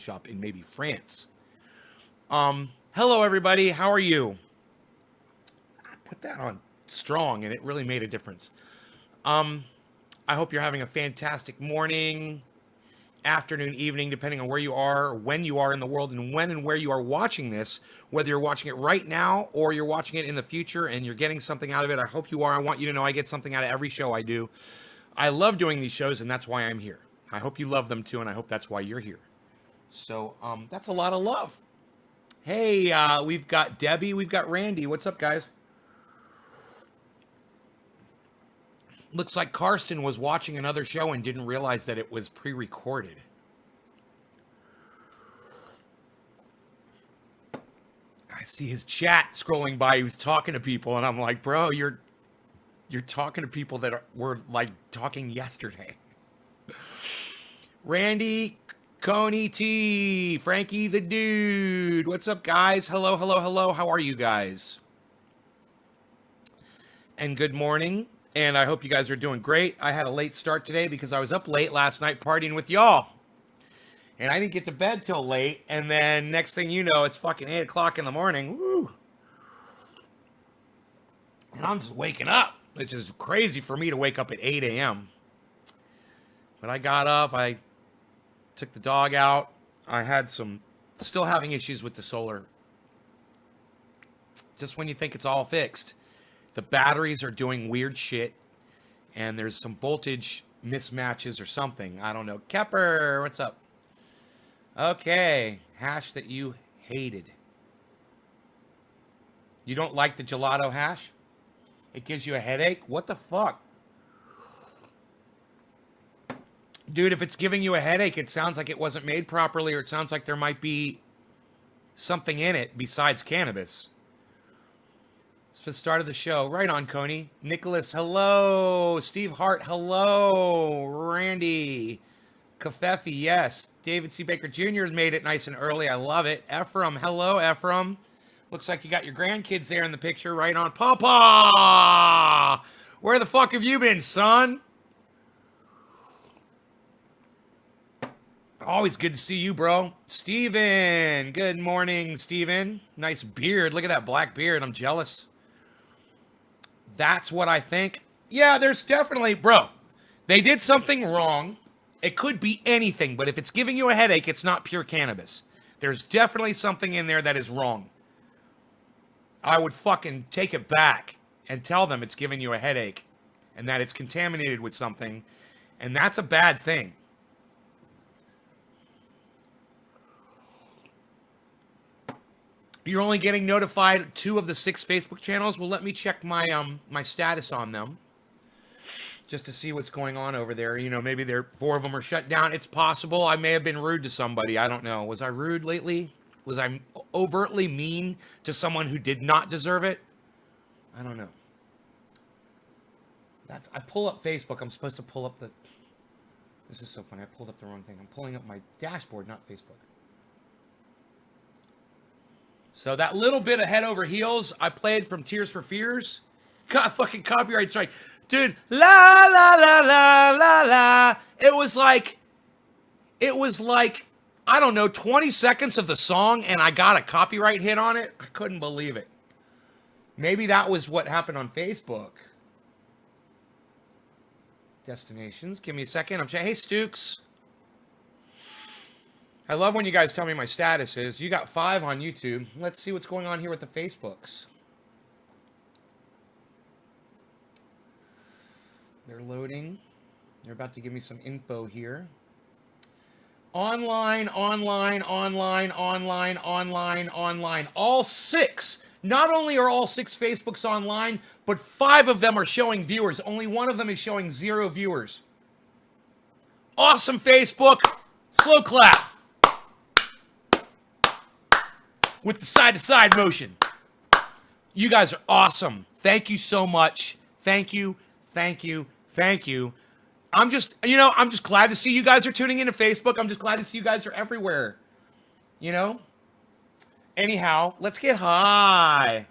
shop in maybe France. Hello, everybody. How are you? I put that on strong, and it really made a difference. I hope you're having a fantastic morning, afternoon, evening, depending on where you are, when you are in the world, and when and where you are watching this, whether you're watching it right now or you're watching it in the future and you're getting something out of it. I hope you are. I want you to know I get something out of every show I do. I love doing these shows, and that's why I'm here. I hope you love them too, and I hope that's why you're here. So that's a lot of love. Hey, we've got Debbie, we've got Randy. What's up, guys? Looks like Karsten was watching another show and didn't realize that it was pre-recorded. I see his chat scrolling by. He was talking to people, and I'm like, bro, you're talking to people that were like talking yesterday. Randy, Coney T, Frankie the Dude. What's up, guys? Hello, hello, hello. How are you guys? And good morning. And I hope you guys are doing great. I had a late start today because I was up late last night partying with y'all. And I didn't get to bed till late. And then next thing you know, it's fucking 8 o'clock in the morning. Woo. And I'm just waking up, which is crazy for me to wake up at 8 a.m. But I got up. I took the dog out. I had still having issues with the solar. Just when you think it's all fixed, the batteries are doing weird shit, and there's some voltage mismatches or something. I don't know. Kepper, what's up? Okay, hash that you hated. You don't like the gelato hash? It gives you a headache? What the fuck? Dude, if it's giving you a headache, it sounds like it wasn't made properly, or it sounds like there might be something in it besides cannabis. It's the start of the show. Right on, Coney. Nicholas, hello. Steve Hart, hello. Randy. Kafefi, yes. David C. Baker Jr. has made it nice and early. I love it. Ephraim, hello, Ephraim. Looks like you got your grandkids there in the picture. Right on. Papa! Where the fuck have you been, son? Always good to see you, bro. Steven. Good morning, Steven. Nice beard. Look at that black beard. I'm jealous. That's what I think. Yeah, there's definitely, bro, they did something wrong. It could be anything, but if it's giving you a headache, it's not pure cannabis. There's definitely something in there that is wrong. I would fucking take it back and tell them it's giving you a headache and that it's contaminated with something, and that's a bad thing. You're only getting notified 2 of the 6 Facebook channels. Well, let me check my my status on them just to see what's going on over there. You know, maybe 4 of them are shut down. It's possible. I may have been rude to somebody. I don't know. Was I rude lately? Was I overtly mean to someone who did not deserve it? I don't know. I pull up Facebook. I'm supposed to pull up the... This is so funny. I pulled up the wrong thing. I'm pulling up my dashboard, not Facebook. So that little bit of Head Over Heels I played from Tears for Fears, got fucking copyright strike. Dude, la la la la la la. It was like, I don't know, 20 seconds of the song and I got a copyright hit on it. I couldn't believe it. Maybe that was what happened on Facebook. Destinations, give me a second. I'm saying, hey, Stooks. I love when you guys tell me my status is. You got 5 on YouTube. Let's see what's going on here with the Facebooks. They're loading. They're about to give me some info here. Online. All 6. Not only are all 6 Facebooks online, but 5 of them are showing viewers. Only 1 of them is showing 0 viewers. Awesome, Facebook. Slow clap. With the side-to-side motion. You guys are awesome. Thank you so much. Thank you. I'm just glad to see you guys are tuning into Facebook. I'm just glad to see you guys are everywhere. You know? Anyhow, let's get high.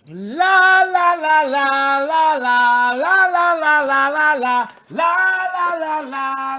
La la la la la la la la la la la la la la la la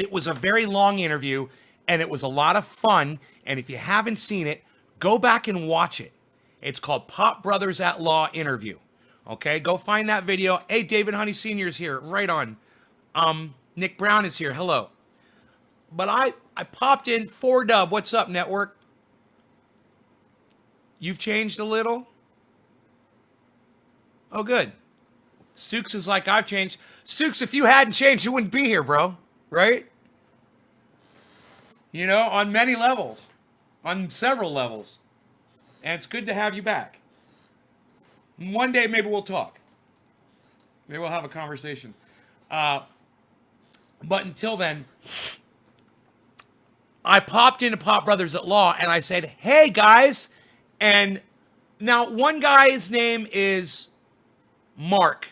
It was a very long interview, and it was a lot of fun. And if you haven't seen it, go back and watch it. It's called Pop Brothers at Law Interview. Okay, go find that video. Hey, David Honey Sr. is here. Right on. Nick Brown is here. Hello. But I popped in 4Dub. What's up, network? You've changed a little? Oh, good. Stukes is like, I've changed. Stukes, if you hadn't changed, you wouldn't be here, bro. Right? You know, on many levels. On several levels. And it's good to have you back. One day, maybe we'll talk. Maybe we'll have a conversation. But until then, I popped into Pop Brothers at Law, and I said, hey, guys. And now one guy's name is Mark.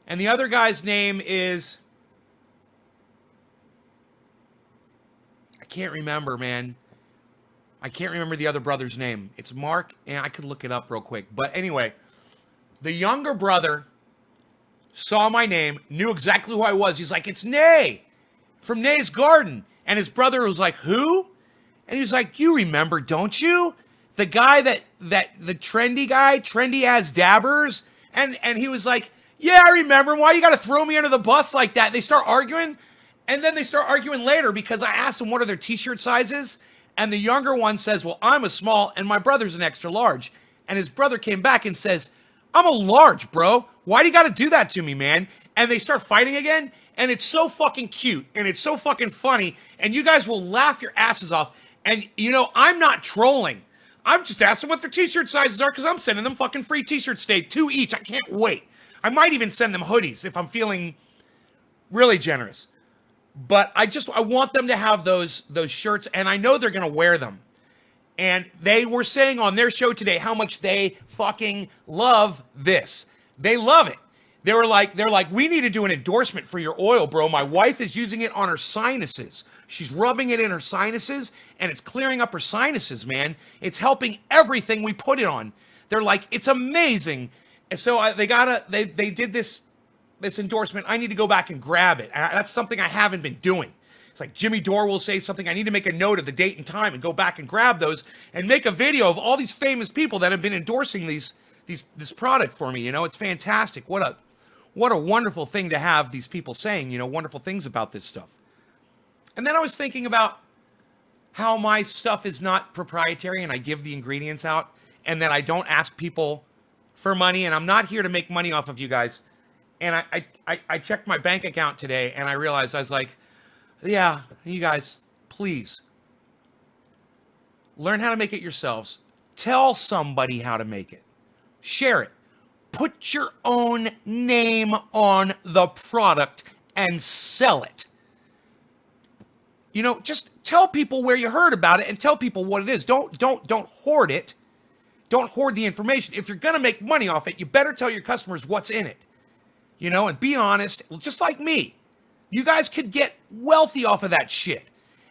And the other guy's name is... I can't remember, man. I can't remember the other brother's name. It's Mark, and I could look it up real quick. But anyway, the younger brother saw my name, knew exactly who I was. He's like, it's Nay from Nay's Garden. And his brother was like, who? And he was like, you remember, don't you? The guy the trendy guy, trendy as dabbers. And he was like, yeah, I remember. Why you got to throw me under the bus like that? They start arguing. And then they start arguing later because I asked them what are their t-shirt sizes. And the younger one says, well, I'm a small and my brother's an extra large. And his brother came back and says, I'm a large, bro. Why do you got to do that to me, man? And they start fighting again. And it's so fucking cute. And it's so fucking funny. And you guys will laugh your asses off. And, you know, I'm not trolling. I'm just asking what their t-shirt sizes are because I'm sending them fucking free t-shirts today. 2 each. I can't wait. I might even send them hoodies if I'm feeling really generous. But I want them to have those shirts, and I know they're going to wear them. And they were saying on their show today how much they fucking love this. They love it. They're like, we need to do an endorsement for your oil, bro. My wife is using it on her sinuses. She's rubbing it in her sinuses, and it's clearing up her sinuses, man. It's helping everything we put it on. They're like, it's amazing. And so they did this endorsement. I need to go back and grab it. That's something I haven't been doing. It's like Jimmy Dore will say something. I need to make a note of the date and time and go back and grab those and make a video of all these famous people that have been endorsing this product for me. You know, it's fantastic. What a wonderful thing to have these people saying, you know, wonderful things about this stuff. And then I was thinking about how my stuff is not proprietary and I give the ingredients out and that I don't ask people for money, and I'm not here to make money off of you guys. And I checked my bank account today, and I realized, I was like, yeah, you guys, please, learn how to make it yourselves. Tell somebody how to make it. Share it. Put your own name on the product and sell it. You know, just tell people where you heard about it and tell people what it is. Don't hoard it. Don't hoard the information. If you're going to make money off it, you better tell your customers what's in it. You know, and be honest, just like me. You guys could get wealthy off of that shit.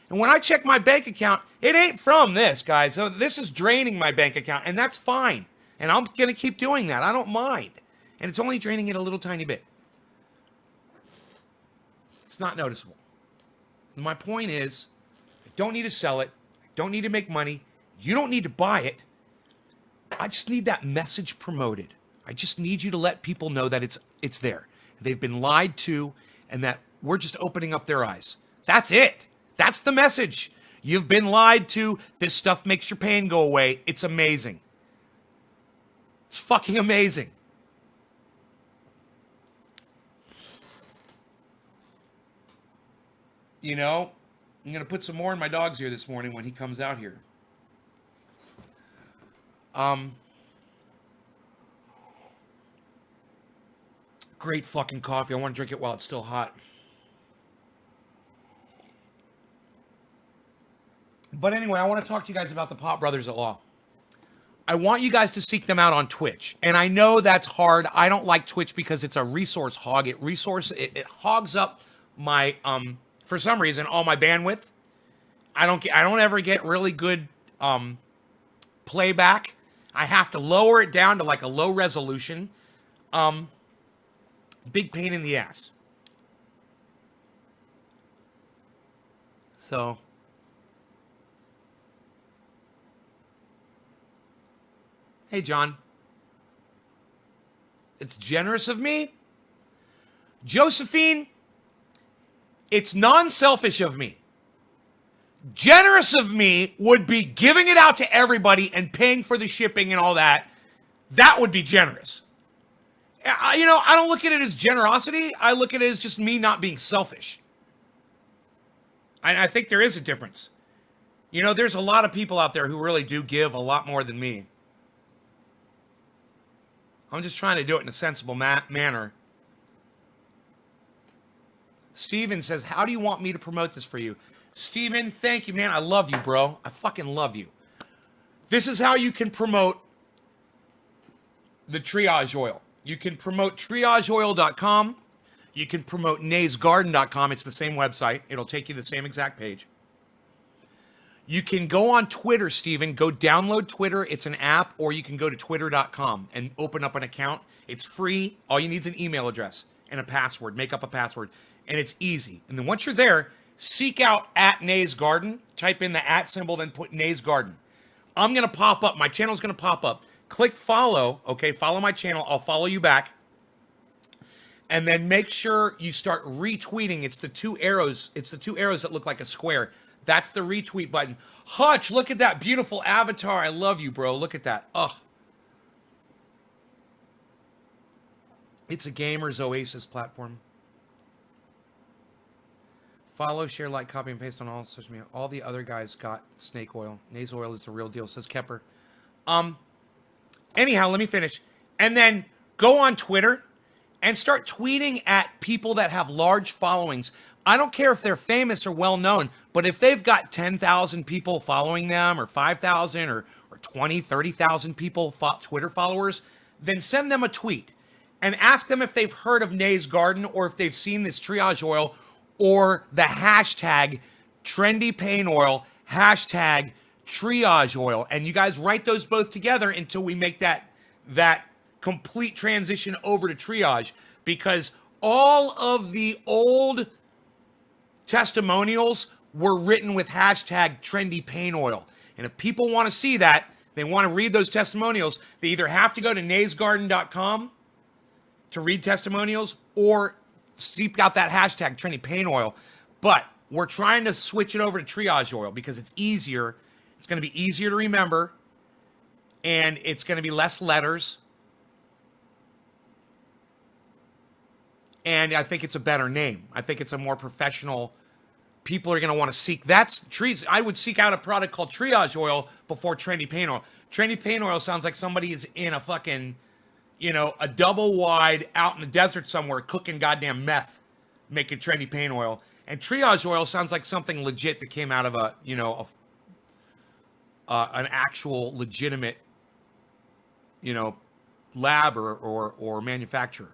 And when I check my bank account, it ain't from this, guys. So this is draining my bank account, and that's fine. And I'm going to keep doing that. I don't mind. And it's only draining it a little tiny bit. It's not noticeable. My point is, I don't need to sell it. I don't need to make money. You don't need to buy it. I just need that message promoted. I just need you to let people know that it's there. They've been lied to, and that we're just opening up their eyes. That's it. That's the message. You've been lied to. This stuff makes your pain go away. It's amazing. It's fucking amazing. You know, I'm going to put some more in my dog's ear this morning when he comes out here. Great fucking coffee. I want to drink it while it's still hot. But anyway, I want to talk to you guys about the Pop Brothers at Law. I want you guys to seek them out on Twitch. And I know that's hard. I don't like Twitch because it's a resource hog. It hogs up my, for some reason, all my bandwidth. I don't ever get really good playback. I have to lower it down to like a low resolution. Big pain in the ass. So, hey, John. It's generous of me. Josephine, it's non-selfish of me. Generous of me would be giving it out to everybody and paying for the shipping and all that. That would be generous. I don't look at it as generosity. I look at it as just me not being selfish. I think there is a difference. There's a lot of people out there who really do give a lot more than me. I'm just trying to do it in a sensible manner. Steven says, how do you want me to promote this for you? Steven, thank you, man. I love you, bro. I fucking love you. This is how you can promote the triage oil. You can promote triageoil.com. You can promote naysgarden.com. It's the same website. It'll take you to the same exact page. You can go on Twitter, Steven. Go download Twitter. It's an app. Or you can go to twitter.com and open up an account. It's free. All you need is an email address and a password. Make up a password. And it's easy. And then once you're there, seek out @naysgarden. Type in the @ symbol, then put naysgarden. I'm going to pop up. My channel's going to pop up. Click follow. Okay, follow my channel. I'll follow you back. And then make sure you start retweeting. It's the two arrows. It's the two arrows that look like a square. That's the retweet button. Hutch, look at that beautiful avatar. I love you, bro. Look at that. Ugh. It's a gamer's oasis platform. Follow, share, like, copy, and paste on all social media. All the other guys got snake oil. Nays oil is the real deal, says Kepper. Anyhow, let me finish. And then go on Twitter and start tweeting at people that have large followings. I don't care if they're famous or well-known, but if they've got 10,000 people following them or 5,000 or 20, 30,000 people, Twitter followers, then send them a tweet and ask them if they've heard of Nays Garden or if they've seen this triage oil or the hashtag trendy pain oil, hashtag triage oil. And you guys write those both together until we make that complete transition over to triage, because all of the old testimonials were written with hashtag trendy pain oil. And if people want to see that, they want to read those testimonials, they either have to go to naysgarden.com to read testimonials or seek out that hashtag trendy pain oil. But we're trying to switch it over to triage oil because it's easier. It's going to be easier to remember, and it's going to be less letters. And I think it's a better name. I think it's a more professional. People are going to want to seek. I would seek out a product called triage oil before trendy pain oil. Trendy pain oil sounds like somebody is in a fucking, a double wide out in the desert somewhere cooking goddamn meth, making trendy pain oil. And triage oil sounds like something legit that came out of an actual legitimate, lab or manufacturer.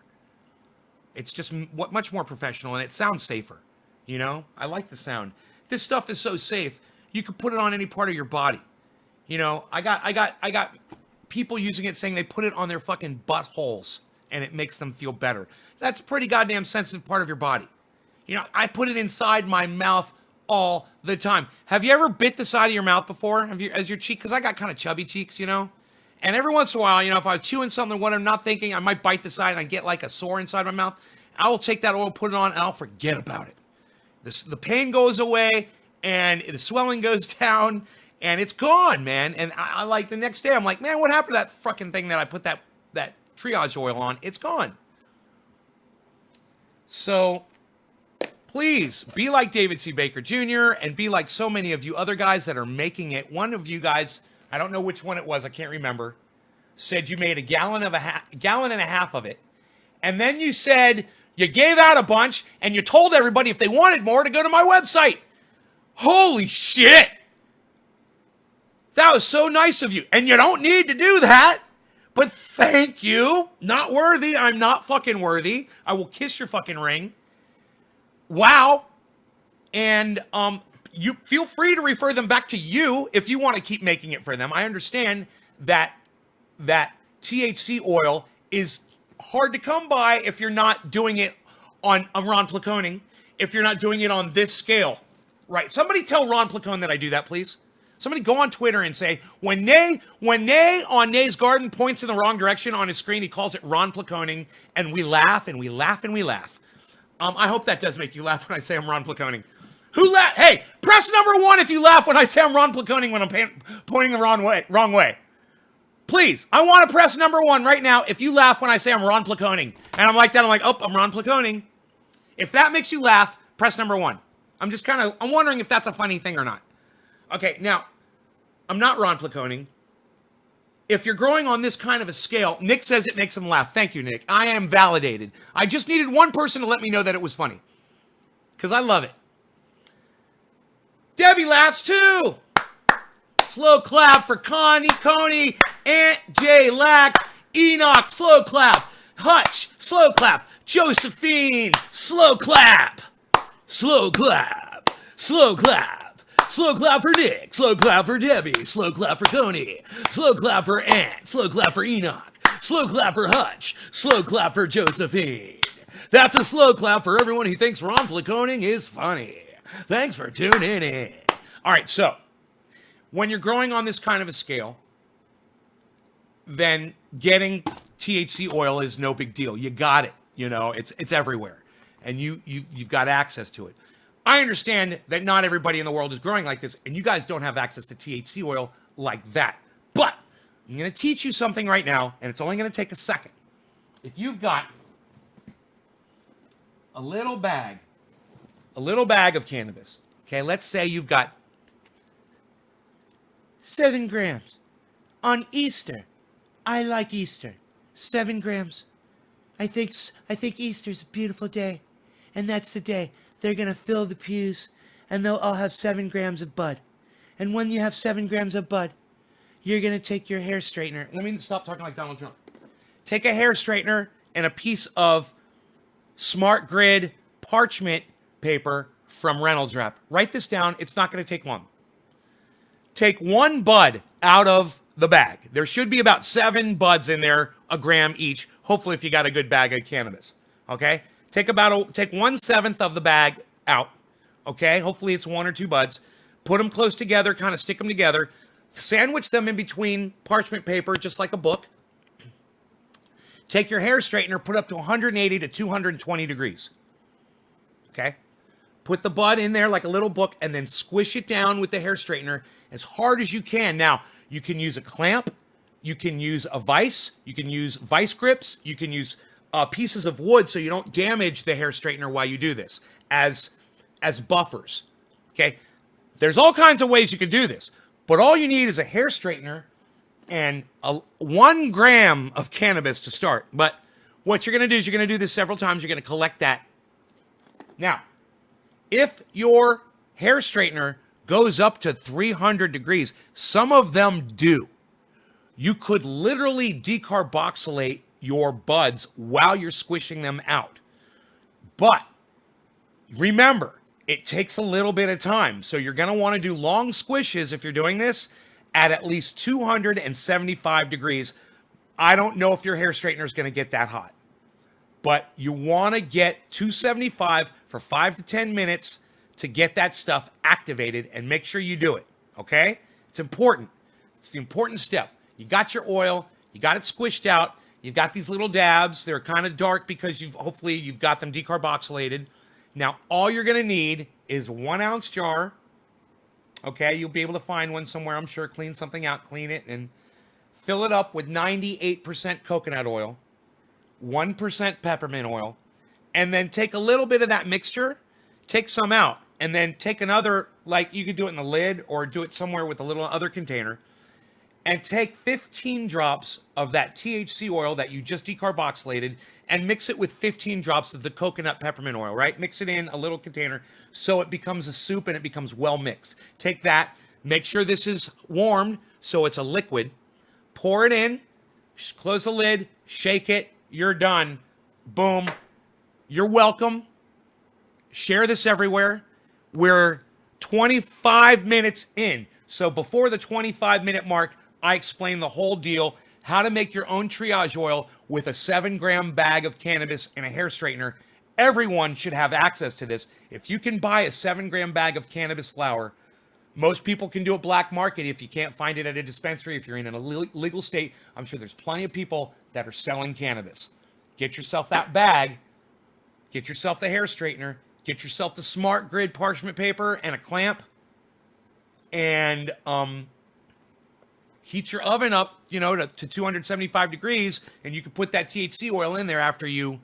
It's just much more professional, and it sounds safer. I like the sound. This stuff is so safe. You can put it on any part of your body. I got people using it saying they put it on their fucking buttholes and it makes them feel better. That's a pretty goddamn sensitive part of your body. I put it inside my mouth all the time. Have you ever bit the side of your mouth before? As your cheek? Because I got kind of chubby cheeks, And every once in a while, if I was chewing something, what I'm not thinking, I might bite the side and I get like a sore inside my mouth. I will take that oil, put it on, and I'll forget about it. The pain goes away, and the swelling goes down, and it's gone, man. And I like the next day, I'm like, man, what happened to that fucking thing that I put that triage oil on? It's gone. So please be like David C. Baker Jr. and be like so many of you other guys that are making it. One of you guys, I don't know which one it was, I can't remember, said you made a gallon and a half of it. And then you said you gave out a bunch and you told everybody if they wanted more to go to my website. Holy shit. That was so nice of you. And you don't need to do that. But thank you. Not worthy. I'm not fucking worthy. I will kiss your fucking ring. Wow. And you feel free to refer them back to you if you want to keep making it for them. I understand that THC oil is hard to come by if you're not doing it on Ron Placoning, if you're not doing it on this scale. Right. Somebody tell Ron Placone that I do that, please. Somebody go on Twitter and say, when Nay on Nay's Garden points in the wrong direction on his screen, he calls it Ron Placoning, and we laugh and we laugh and we laugh. I hope that does make you laugh when I say I'm Ron Placoning. Who laugh? Hey, press number 1 if you laugh when I say I'm Ron Placoning when I'm pointing the wrong way. Please, I want to press number 1 right now if you laugh when I say I'm Ron Placoning. And I'm like that, I'm like, oh, I'm Ron Placoning. If that makes you laugh, press number 1. I'm wondering if that's a funny thing or not. Okay, now, I'm not Ron Placoning. If you're growing on this kind of a scale, Nick says it makes him laugh. Thank you, Nick. I am validated. I just needed one person to let me know that it was funny. Because I love it. Debbie laughs too. Slow clap for Coney, Aunt J, Lax, Enoch, slow clap. Hutch, slow clap. Josephine, slow clap. Slow clap. Slow clap. Slow clap for Nick. Slow clap for Debbie. Slow clap for Coney. Slow clap for Aunt. Slow clap for Enoch. Slow clap for Hutch. Slow clap for Josephine. That's a slow clap for everyone who thinks Ron Placoning is funny. Thanks for tuning in. All right, so when you're growing on this kind of a scale, then getting THC oil is no big deal. You got it. You know, it's everywhere, and you've got access to it. I understand that not everybody in the world is growing like this, and you guys don't have access to THC oil like that. But I'm going to teach you something right now, and it's only going to take a second. If you've got a little bag of cannabis, okay, let's say you've got 7 grams on Easter. I like Easter. 7 grams. I think Easter's a beautiful day, and that's the day they're going to fill the pews, and they'll all have 7 grams of bud. And when you have 7 grams of bud, you're going to take your hair straightener. Let me stop talking like Donald Trump. Take a hair straightener and a piece of Smart Grid parchment paper from Reynolds Wrap. Write this down. It's not going to take long. Take 1 bud out of the bag. There should be about 7 buds in there, a gram each. Hopefully, if you got a good bag of cannabis. Okay? Take 1/7 of the bag out. Okay? Hopefully, it's 1 or 2 buds. Put them close together, kind of stick them together. Sandwich them in between parchment paper, just like a book. Take your hair straightener, put up to 180 to 220 degrees. Okay? Put the bud in there like a little book, and then squish it down with the hair straightener as hard as you can. Now, you can use a clamp. You can use a vise. You can use vice grips. You can use pieces of wood so you don't damage the hair straightener while you do this as buffers. Okay? There's all kinds of ways you can do this, but all you need is a hair straightener and 1 gram of cannabis to start. But what you're going to do is you're going to do this several times. You're going to collect that. Now, if your hair straightener goes up to 300 degrees, some of them do. You could literally decarboxylate your buds while you're squishing them out. But remember, it takes a little bit of time. So you're going to want to do long squishes if you're doing this at least 275 degrees. I don't know if your hair straightener is going to get that hot, but you want to get 275 for 5 to 10 minutes to get that stuff activated, and make sure you do it. Okay? It's important. It's the important step. You got your oil, you got it squished out, you've got these little dabs. They're kind of dark because hopefully you've got them decarboxylated. Now, all you're going to need is 1 ounce jar. Okay, you'll be able to find one somewhere, I'm sure. Clean something out, clean it, and fill it up with 98% coconut oil, 1% peppermint oil, and then take a little bit of that mixture, take some out, and then take another, like you could do it in the lid or do it somewhere with a little other container, and take 15 drops of that THC oil that you just decarboxylated and mix it with 15 drops of the coconut peppermint oil, right? Mix it in a little container so it becomes a soup and it becomes well mixed. Take that, make sure this is warmed so it's a liquid, pour it in, close the lid, shake it, you're done. Boom. You're welcome. Share this everywhere. We're 25 minutes in. So before the 25-minute mark, I explain the whole deal, how to make your own triage oil with a 7-gram bag of cannabis and a hair straightener Everyone should have access to this. If you can buy a 7-gram bag of cannabis flower, most people can do a black market if you can't find it at a dispensary. If you're in a legal state, I'm sure there's plenty of people that are selling cannabis. Get yourself that bag. Get yourself the hair straightener. Get yourself the smart grid parchment paper and a clamp. And heat your oven up, to 275 degrees, and you can put that THC oil in there after you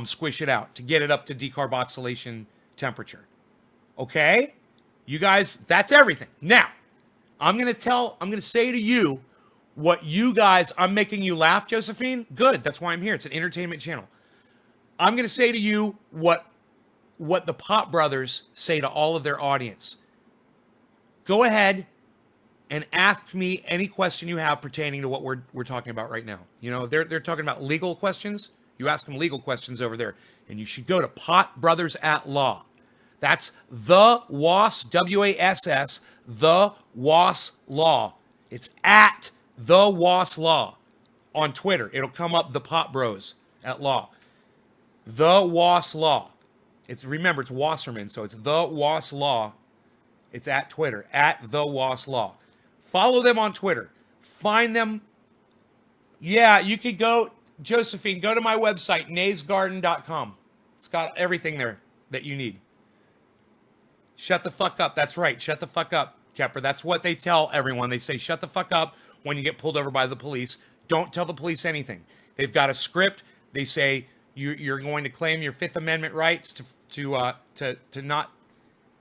squish it out to get it up to decarboxylation temperature. Okay? You guys, that's everything. Now, I'm going to say to you what you guys, I'm making you laugh, Josephine. Good. That's why I'm here. It's an entertainment channel. I'm going to say to you what the Pop Brothers say to all of their audience. Go ahead and ask me any question you have pertaining to what we're talking about right now. They're talking about legal questions. You ask them legal questions over there. And you should go to Pot Brothers at Law. That's the WAS, W-A-S-S, the WAS Law. It's at the WAS Law on Twitter. It'll come up, the Pot Bros at Law. The WAS Law. Remember, it's Wasserman, so it's the WAS Law. It's at Twitter, at the WAS Law. Follow them on Twitter. Find them. Yeah, you could go, Josephine, go to my website, naysgarden.com. It's got everything there that you need. Shut the fuck up. That's right. Shut the fuck up, Kepper. That's what they tell everyone. They say, shut the fuck up when you get pulled over by the police. Don't tell the police anything. They've got a script. They say you're going to claim your Fifth Amendment rights to not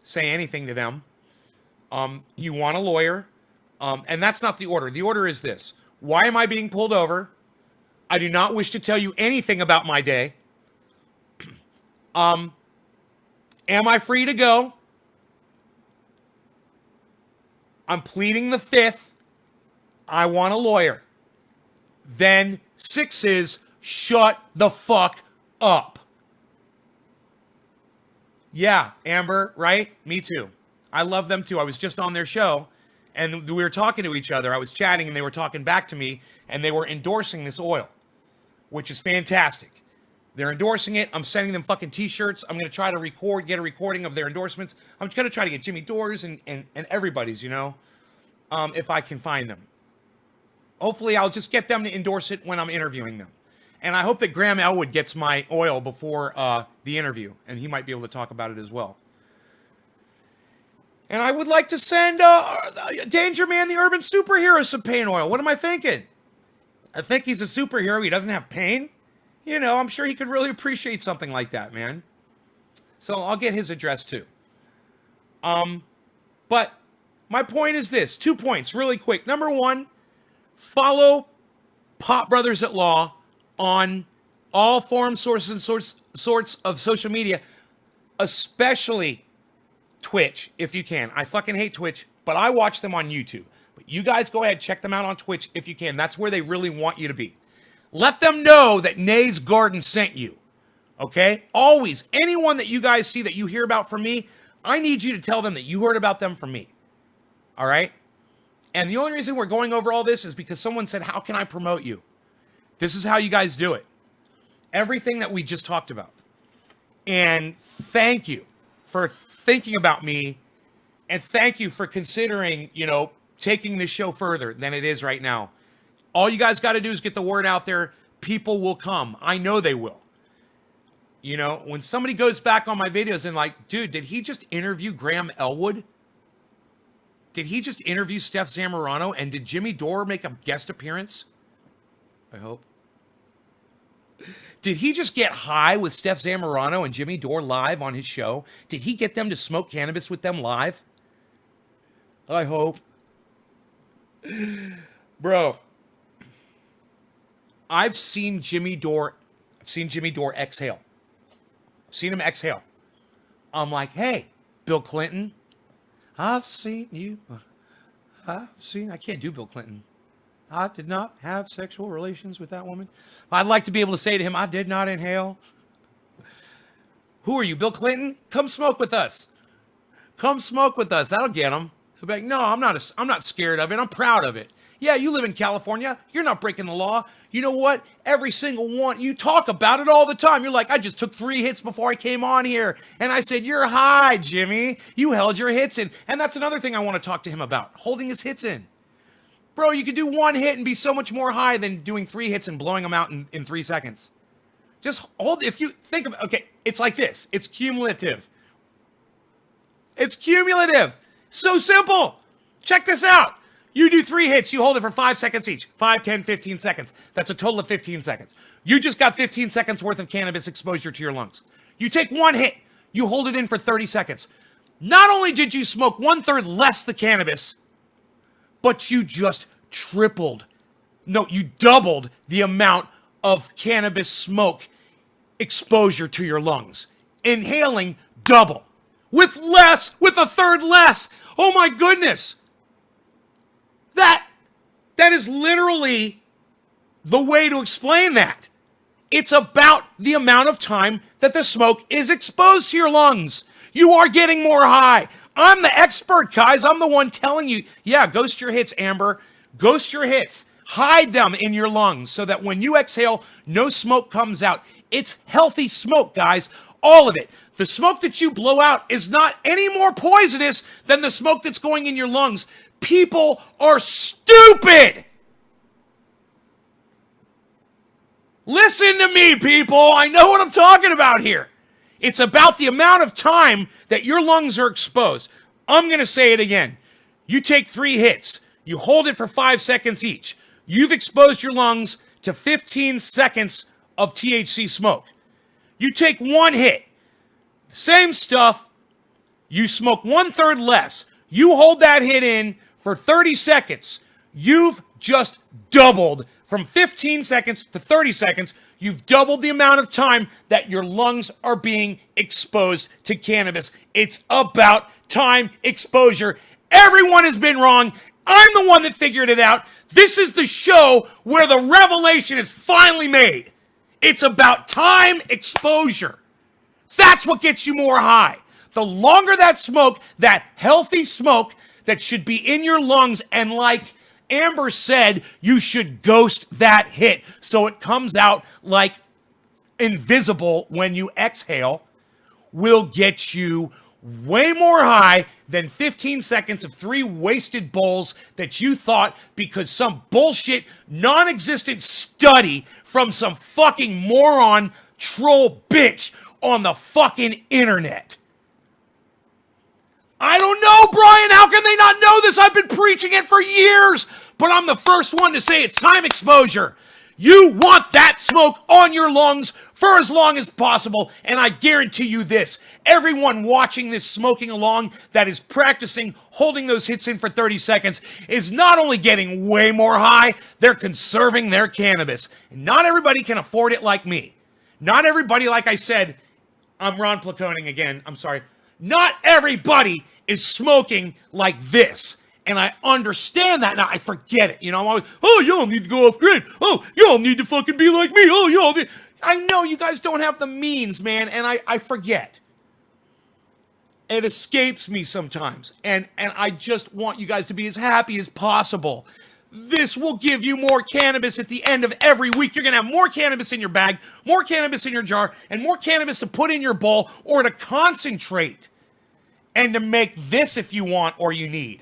say anything to them. You want a lawyer. And that's not the order. The order is this. Why am I being pulled over? I do not wish to tell you anything about my day. Am I free to go? I'm pleading the Fifth. I want a lawyer. Then 6 is shut the fuck up. Yeah, Amber, right? Me too. I love them too. I was just on their show and we were talking to each other. I was chatting and they were talking back to me and they were endorsing this oil, which is fantastic. They're endorsing it. I'm sending them fucking t-shirts. I'm going to try to get a recording of their endorsements. I'm going to try to get Jimmy Dore's and everybody's, if I can find them. Hopefully I'll just get them to endorse it when I'm interviewing them. And I hope that Graham Elwood gets my oil before the interview, and he might be able to talk about it as well. And I would like to send Danger Man, the urban superhero, some pain oil. What am I thinking? I think he's a superhero. He doesn't have pain. I'm sure he could really appreciate something like that, man. So I'll get his address too. But my point is this. 2 points, really quick. Number 1, follow Pop Brothers at Law on all forms, sources, and sorts of social media, especially Twitch, if you can. I fucking hate Twitch, but I watch them on YouTube. But you guys go ahead, check them out on Twitch if you can. That's where they really want you to be. Let them know that Nays Garden sent you. Okay? Always, anyone that you guys see that you hear about from me, I need you to tell them that you heard about them from me. All right? And the only reason we're going over all this is because someone said, how can I promote you? This is how you guys do it. Everything that we just talked about. And thank you for thinking about me. And thank you for considering, taking this show further than it is right now. All you guys got to do is get the word out there. People will come. I know they will. When somebody goes back on my videos and like, dude, did he just interview Graham Elwood? Did he just interview Steph Zamorano? And did Jimmy Dore make a guest appearance? I hope. Did he just get high with Steph Zamorano and Jimmy Dore live on his show? Did he get them to smoke cannabis with them live? I hope. Bro, I've seen Jimmy Dore exhale. I've seen him exhale. I'm like, hey, Bill Clinton, I can't do Bill Clinton. I did not have sexual relations with that woman. I'd like to be able to say to him, I did not inhale. Who are you, Bill Clinton? Come smoke with us. Come smoke with us. That'll get him. He'll be like, no, I'm not scared of it. I'm proud of it. Yeah, you live in California. You're not breaking the law. You know what? Every single one, you talk about it all the time. You're like, I just took 3 hits before I came on here. And I said, you're high, Jimmy. You held your hits in. And that's another thing I want to talk to him about, holding his hits in. Bro, you could do 1 hit and be so much more high than doing 3 hits and blowing them out in 3 seconds. Just hold, if you think of, okay, it's like this. It's cumulative. It's cumulative. So simple. Check this out. You do 3 hits. You hold it for 5 seconds each. 5, 10, 15 seconds. That's a total of 15 seconds. You just got 15 seconds worth of cannabis exposure to your lungs. You take 1 hit. You hold it in for 30 seconds. Not only did you smoke 1/3 less the cannabis, but you just tripled. No, you doubled the amount of cannabis smoke exposure to your lungs. Inhaling double. With 1/3 less. Oh my goodness. That is literally the way to explain that. It's about the amount of time that the smoke is exposed to your lungs. You are getting more high. I'm the expert, guys. I'm the one telling you, yeah, ghost your hits, Amber. Ghost your hits. Hide them in your lungs so that when you exhale, no smoke comes out. It's healthy smoke, guys. All of it. The smoke that you blow out is not any more poisonous than the smoke that's going in your lungs. People are stupid. Listen to me, people. I know what I'm talking about here. It's about the amount of time that your lungs are exposed. I'm going to say it again. You take 3 hits. You hold it for 5 seconds each. You've exposed your lungs to 15 seconds of THC smoke. You take 1 hit. Same stuff. You smoke 1/3 less. You hold that hit in for 30 seconds. You've just doubled from 15 seconds to 30 seconds. You've doubled the amount of time that your lungs are being exposed to cannabis. It's about time exposure. Everyone has been wrong. I'm the one that figured it out. This is the show where the revelation is finally made. It's about time exposure. That's what gets you more high. The longer that smoke, that healthy smoke that should be in your lungs, and like Amber said, you should ghost that hit so it comes out like invisible when you exhale, will get you way more high than 15 seconds of 3 wasted bowls that you thought because some bullshit non-existent study from some fucking moron troll bitch on the fucking internet. I don't know, Brian. How can they not know this? I've been preaching it for years, but I'm the first one to say it's time exposure. You want that smoke on your lungs for as long as possible, and I guarantee you this. Everyone watching this smoking along that is practicing holding those hits in for 30 seconds is not only getting way more high, they're conserving their cannabis. And not everybody can afford it like me. Not everybody, like I said, I'm Ron Placoning again, I'm sorry. Not everybody is smoking like this. And I understand that now. I forget it. You know, I'm always, oh, y'all need to go off grid. Oh, y'all need to fucking be like me. Oh, y'all need... I know you guys don't have the means, man. And I forget. It escapes me sometimes. And I just want you guys to be as happy as possible. This will give you more cannabis at the end of every week. You're going to have more cannabis in your bag, more cannabis in your jar, and more cannabis to put in your bowl or to concentrate and to make this if you want or you need.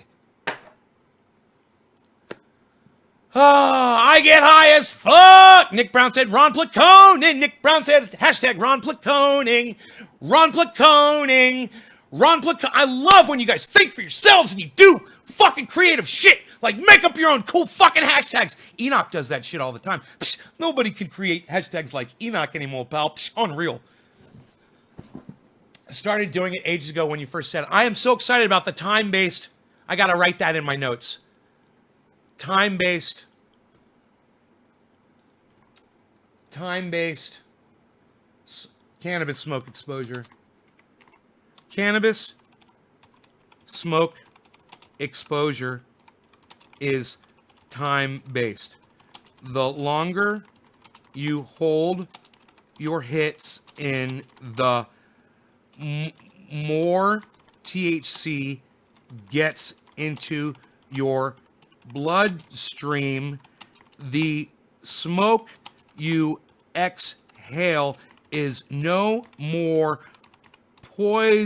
I get high as fuck. Nick Brown said Ron Placoning. Nick Brown said hashtag Ron Placoning. Ron Placoning. Ron Placoning. I love when you guys think for yourselves and you do fucking creative shit. Like make up your own cool fucking hashtags. Enoch does that shit all the time. Psh, nobody can create hashtags like Enoch anymore, pal. Psh, unreal. I started doing it ages ago when you first said it. I am so excited about the time-based. I got to write that in my notes. Time-based cannabis smoke exposure. Cannabis smoke exposure is time-based. The longer you hold your hits in, the more THC gets into your bloodstream, the smoke you exhale is no more poisonous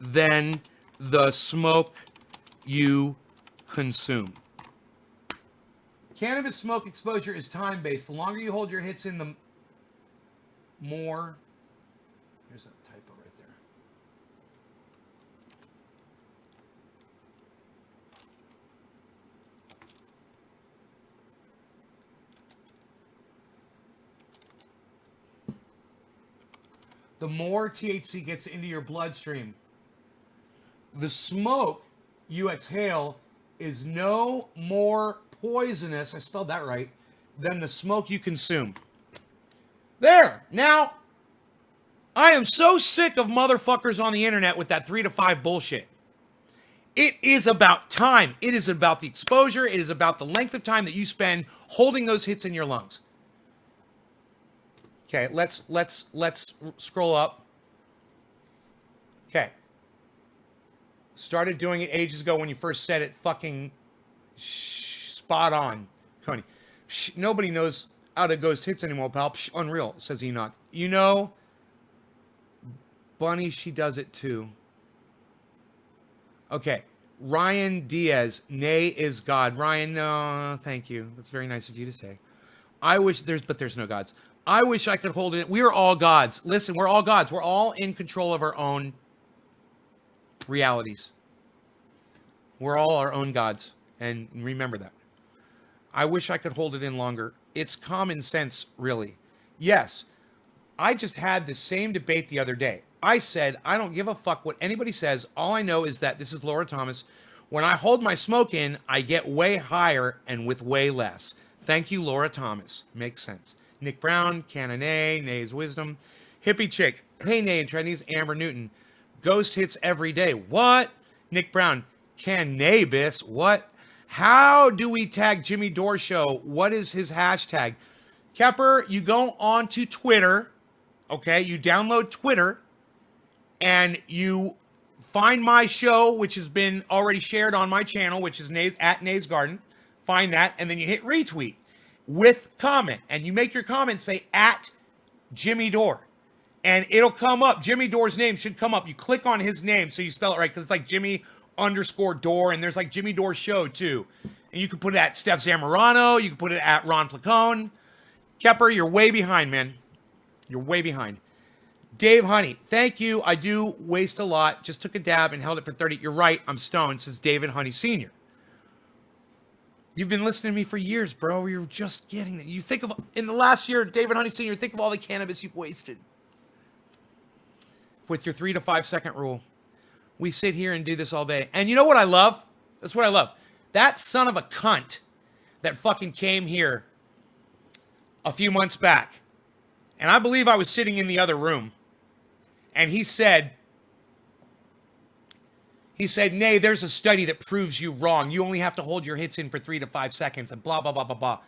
than the smoke you consume. Cannabis smoke exposure is time-based. The longer you hold your hits in, the more... Here's a typo right there. The more THC gets into your bloodstream. The smoke you exhale is no more poisonous, I spelled that right, than the smoke you consume. There. Now, I am so sick of motherfuckers on the internet with that 3 to 5 bullshit. It is about time. It is about the exposure. It is about the length of time that you spend holding those hits in your lungs. Okay, let's scroll up. Okay. Started doing it ages ago when you first said it. Fucking spot on, Coney. Nobody knows how to ghost hits anymore, pal. Unreal, says Enoch. You know, Bunny, she does it too. Okay. Ryan Diaz, nay is God. Ryan, no, thank you. That's very nice of you to say. I wish there's no gods. I wish I could hold it. We are all gods. Listen, we're all gods. We're all in control of our own realities. We're all our own gods. And remember that. I wish I could hold it in longer. It's common sense, really. Yes, I just had the same debate the other day. I said, I don't give a fuck what anybody says. All I know is that, this is Laura Thomas, when I hold my smoke in, I get way higher and with way less. Thank you, Laura Thomas. Makes sense. Nick Brown, Canon A, Nay's Wisdom. Hippie Chick, hey Nay and Chinese, Amber Newton. Ghost hits every day. What? Nick Brown, cannabis. What? How do we tag Jimmy Dore Show? What is his hashtag? Kepper, you go on to Twitter, okay? You download Twitter, and you find my show, which has been already shared on my channel, which is at Nay's Garden. Find that, and then you hit retweet with comment, and you make your comment say at Jimmy Dore, and it'll come up. Jimmy Dore's name should come up. You click on his name, so you spell it right, because it's like Jimmy_Dore, and there's like Jimmy Dore Show too. And you can put it at Steph Zamorano. You can put it at Ron Placone. Kepper, you're way behind, man. You're way behind. Dave Honey, thank you. I do waste a lot. Just took a dab and held it for 30. You're right. I'm stoned, says David Honey Sr. You've been listening to me for years, bro. You're just getting it. You think of, in the last year, David Honey Sr., think of all the cannabis you've wasted. With your 3 to 5 second rule. We sit here and do this all day. And you know what I love? That's what I love. That son of a cunt that fucking came here a few months back. And I believe I was sitting in the other room. And he said, Nay, there's a study that proves you wrong. You only have to hold your hits in for 3 to 5 seconds and blah, blah, blah, blah, blah.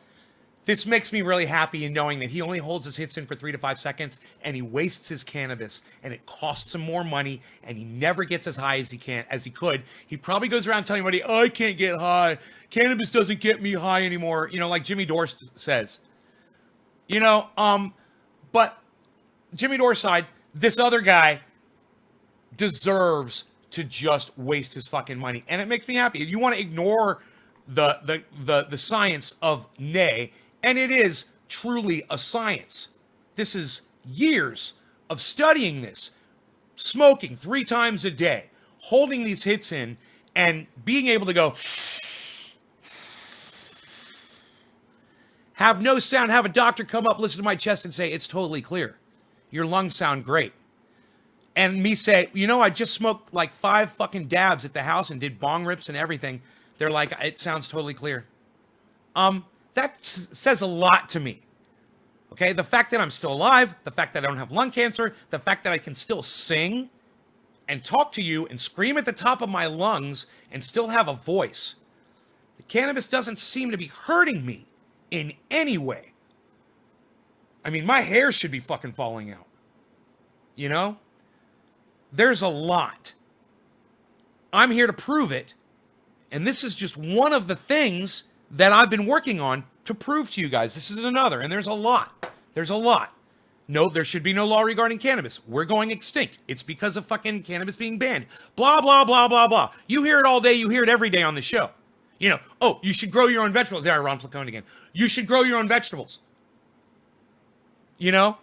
This makes me really happy in knowing that he only holds his hits in for 3 to 5 seconds and he wastes his cannabis and it costs him more money and he never gets as high as he could. He probably goes around telling everybody, oh, I can't get high. Cannabis doesn't get me high anymore. You know, like Jimmy Dore says. You know, but Jimmy Dore's side, this other guy deserves to just waste his fucking money. And it makes me happy. You want to ignore the science of Nay, and it is truly a science. This is years of studying this, smoking 3 times a day, holding these hits in, and being able to go, have no sound, have a doctor come up, listen to my chest and say, it's totally clear. Your lungs sound great. And me say, you know, I just smoked like 5 fucking dabs at the house and did bong rips and everything. They're like, it sounds totally clear. That says a lot to me. Okay, the fact that I'm still alive, the fact that I don't have lung cancer, the fact that I can still sing and talk to you and scream at the top of my lungs and still have a voice. The cannabis doesn't seem to be hurting me in any way. I mean, my hair should be fucking falling out. You know? There's a lot. I'm here to prove it. And this is just one of the things that I've been working on to prove to you guys. This is another, and there's a lot. There's a lot. No, there should be no law regarding cannabis. We're going extinct. It's because of fucking cannabis being banned. Blah, blah, blah, blah, blah. You hear it all day. You hear it every day on the show. You know, oh, you should grow your own vegetables. There, Ron Placone again. You should grow your own vegetables. You know,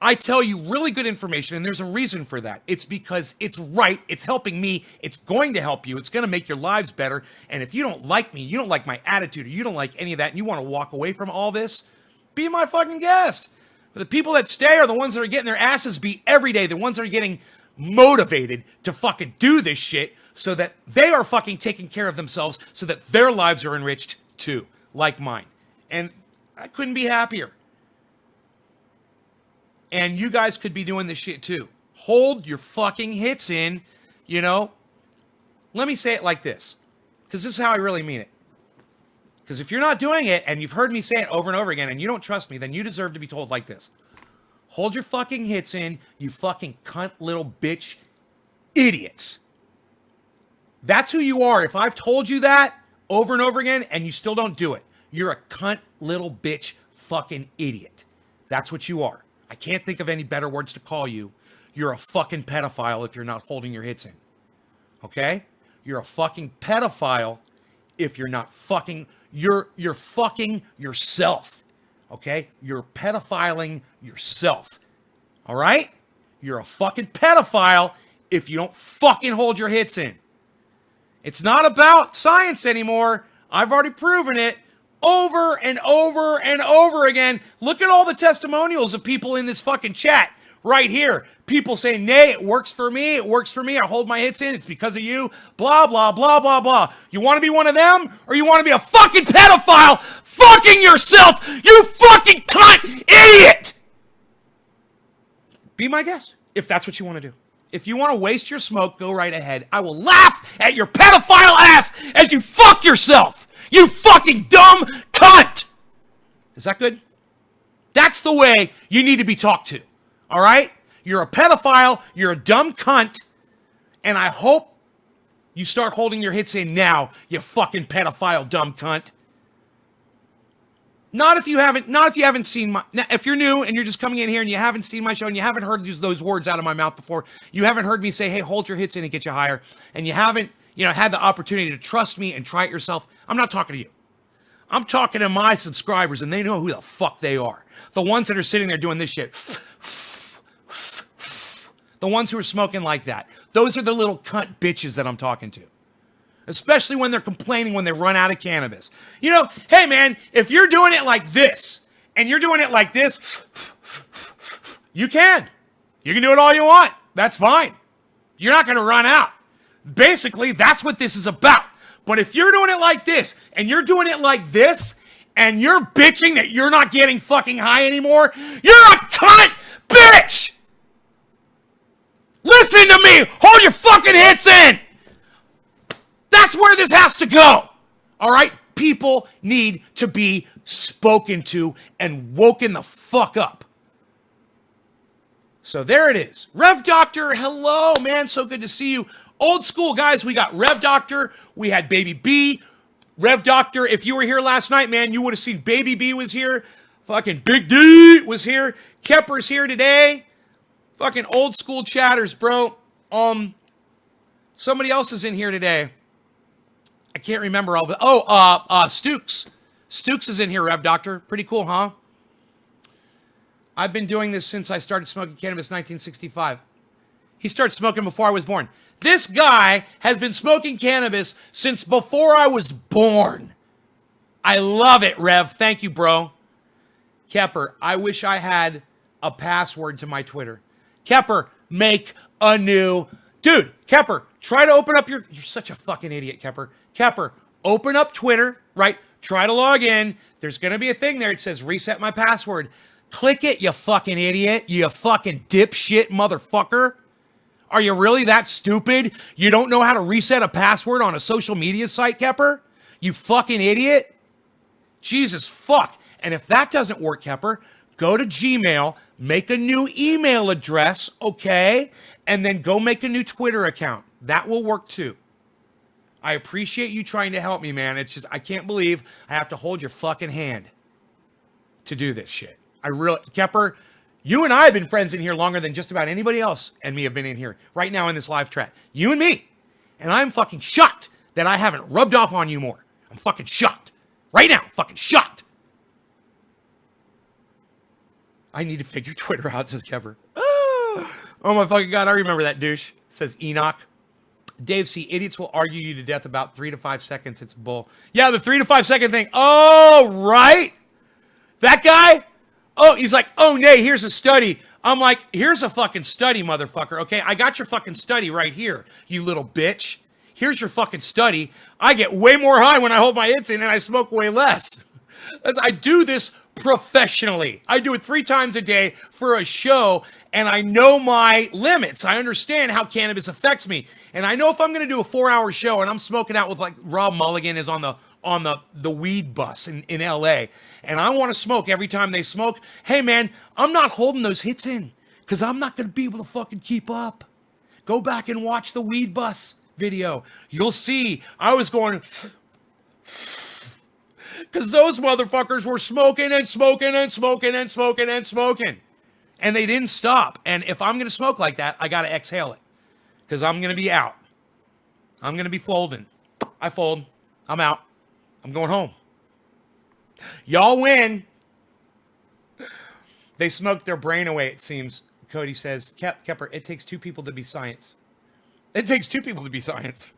I tell you really good information, and there's a reason for that. It's because it's right. It's helping me. It's going to help you. It's going to make your lives better. And if you don't like me, you don't like my attitude, or you don't like any of that, and you want to walk away from all this, be my fucking guest. But the people that stay are the ones that are getting their asses beat every day. The ones that are getting motivated to fucking do this shit so that they are fucking taking care of themselves so that their lives are enriched too, like mine. And I couldn't be happier. And you guys could be doing this shit too. Hold your fucking hits in, you know. Let me say it like this, because this is how I really mean it. Because if you're not doing it, and you've heard me say it over and over again, and you don't trust me, then you deserve to be told like this. Hold your fucking hits in, you fucking cunt little bitch idiots. That's who you are. If I've told you that over and over again, and you still don't do it, you're a cunt little bitch fucking idiot. That's what you are. I can't think of any better words to call you. You're a fucking pedophile if you're not holding your hits in. Okay? You're a fucking pedophile if you're not fucking... You're fucking yourself. Okay? You're pedophiling yourself. All right? You're a fucking pedophile if you don't fucking hold your hits in. It's not about science anymore. I've already proven it. Over and over and over again. Look at all the testimonials of people in this fucking chat right here. People saying, nay, it works for me. It works for me. I hold my hits in. It's because of you. Blah, blah, blah, blah, blah. You want to be one of them? Or you want to be a fucking pedophile fucking yourself? You fucking cunt idiot! Be my guest if that's what you want to do. If you want to waste your smoke, go right ahead. I will laugh at your pedophile ass as you fuck yourself. You fucking dumb cunt! Is that good? That's the way you need to be talked to. All right? You're a pedophile. You're a dumb cunt. And I hope you start holding your hits in now, you fucking pedophile dumb cunt. Not if you haven't seen my... Now, if you're new and you're just coming in here and you haven't seen my show and you haven't heard those words out of my mouth before, you haven't heard me say, hey, hold your hits in and get you higher, and you haven't, had the opportunity to trust me and try it yourself, I'm not talking to you. I'm talking to my subscribers, and they know who the fuck they are. The ones that are sitting there doing this shit. The ones who are smoking like that. Those are the little cunt bitches that I'm talking to. Especially when they're complaining when they run out of cannabis. Hey man, if you're doing it like this, and you're doing it like this, you can. You can do it all you want. That's fine. You're not going to run out. Basically, that's what this is about. But if you're doing it like this, and you're doing it like this, and you're bitching that you're not getting fucking high anymore, you're a cunt bitch! Listen to me! Hold your fucking hits in! That's where this has to go! Alright? People need to be spoken to and woken the fuck up. So there it is. Rev Doctor, hello, man. So good to see you. Old school guys, we got Rev Doctor, we had Baby B. Rev Doctor, if you were here last night, man, you would have seen Baby B was here. Fucking Big D was here. Kepper's here today. Fucking old school chatters, bro. Somebody else is in here today. I can't remember all of it. Stooks. Stooks is in here, Rev Doctor. Pretty cool, huh? I've been doing this since I started smoking cannabis in 1965. He started smoking before I was born. This guy has been smoking cannabis since before I was born. I love it, Rev. Thank you, bro. Kepper, I wish I had a password to my Twitter. Kepper, make a new... Dude, Kepper, try to open up your... You're such a fucking idiot, Kepper. Kepper, open up Twitter, right? Try to log in. There's going to be a thing there. It says reset my password. Click it, you fucking idiot. You fucking dipshit motherfucker. Are you really that stupid? You don't know how to reset a password on a social media site, Kepper? You fucking idiot. Jesus fuck. And if that doesn't work, Kepper, go to Gmail, make a new email address, okay? And then go make a new Twitter account. That will work too. I appreciate you trying to help me, man. It's just, I can't believe I have to hold your fucking hand to do this shit. I really, Kepper, you and I have been friends in here longer than just about anybody else and me have been in here right now in this live chat. You and me. And I'm fucking shocked that I haven't rubbed off on you more. I'm fucking shocked. Right now, fucking shocked. I need to figure Twitter out, says Kepper. Oh my fucking God, I remember that douche, says Enoch. Dave C., idiots will argue you to death about 3 to 5 seconds. It's bull. Yeah, the 3 to 5 second thing. Oh, right. That guy? Oh, he's like, oh, nay, here's a study. I'm like, here's a fucking study, motherfucker. Okay, I got your fucking study right here, you little bitch. Here's your fucking study. I get way more high when I hold my hits in and I smoke way less. I do this professionally. I do it 3 times a day for a show, and I know my limits. I understand how cannabis affects me. And I know if I'm going to do a 4-hour show and I'm smoking out with like Rob Mulligan is on the weed bus in LA, and I want to smoke every time they smoke, hey man, I'm not holding those hits in because I'm not going to be able to fucking keep up. Go back and watch the weed bus video. You'll see I was going because those motherfuckers were smoking and smoking and smoking and smoking and smoking. And they didn't stop. And if I'm going to smoke like that, I got to exhale it. Because I'm going to be out. I'm going to be folding. I fold. I'm out. I'm going home. Y'all win. They smoked their brain away, it seems. Cody says, Kepper, it takes 2 people to be science. It takes 2 people to be science.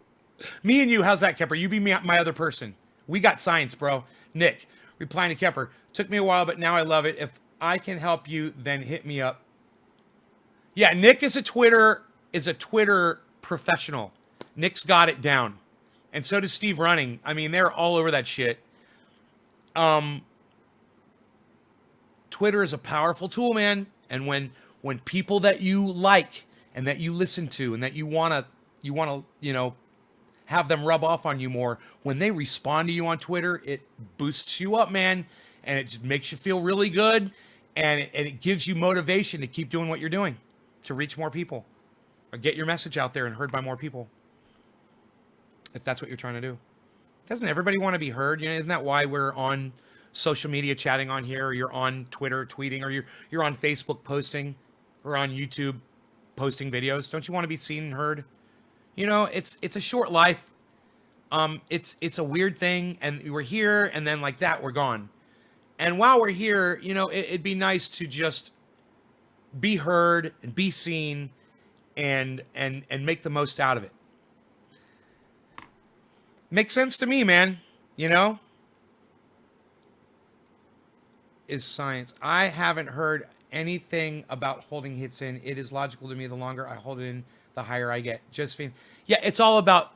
Me and you, how's that, Kepper? You be my other person. We got science, bro. Nick, replying to Kepper, took me a while, but now I love it. If I can help you, then hit me up. Yeah, Nick is a Twitter professional. Nick's got it down. And so does Steve Running. I mean, they're all over that shit. Twitter is a powerful tool, man. And when people that you like and that you listen to and that you wanna, have them rub off on you more, when they respond to you on Twitter, it boosts you up, man, and it just makes you feel really good, and it gives you motivation to keep doing what you're doing, to reach more people, or get your message out there and heard by more people, if that's what you're trying to do. Doesn't everybody want to be heard? Isn't that why we're on social media chatting on here, or you're on Twitter tweeting, or you're on Facebook posting, or on YouTube posting videos? Don't you want to be seen and heard? It's a short life. It's a weird thing, and we're here, and then like that, we're gone. And while we're here, it'd be nice to just be heard and be seen, and make the most out of it. Makes sense to me, man. Is science. I haven't heard anything about holding hits in. It is logical to me. The longer I hold it in, the higher I get. Josephine. Yeah, it's all about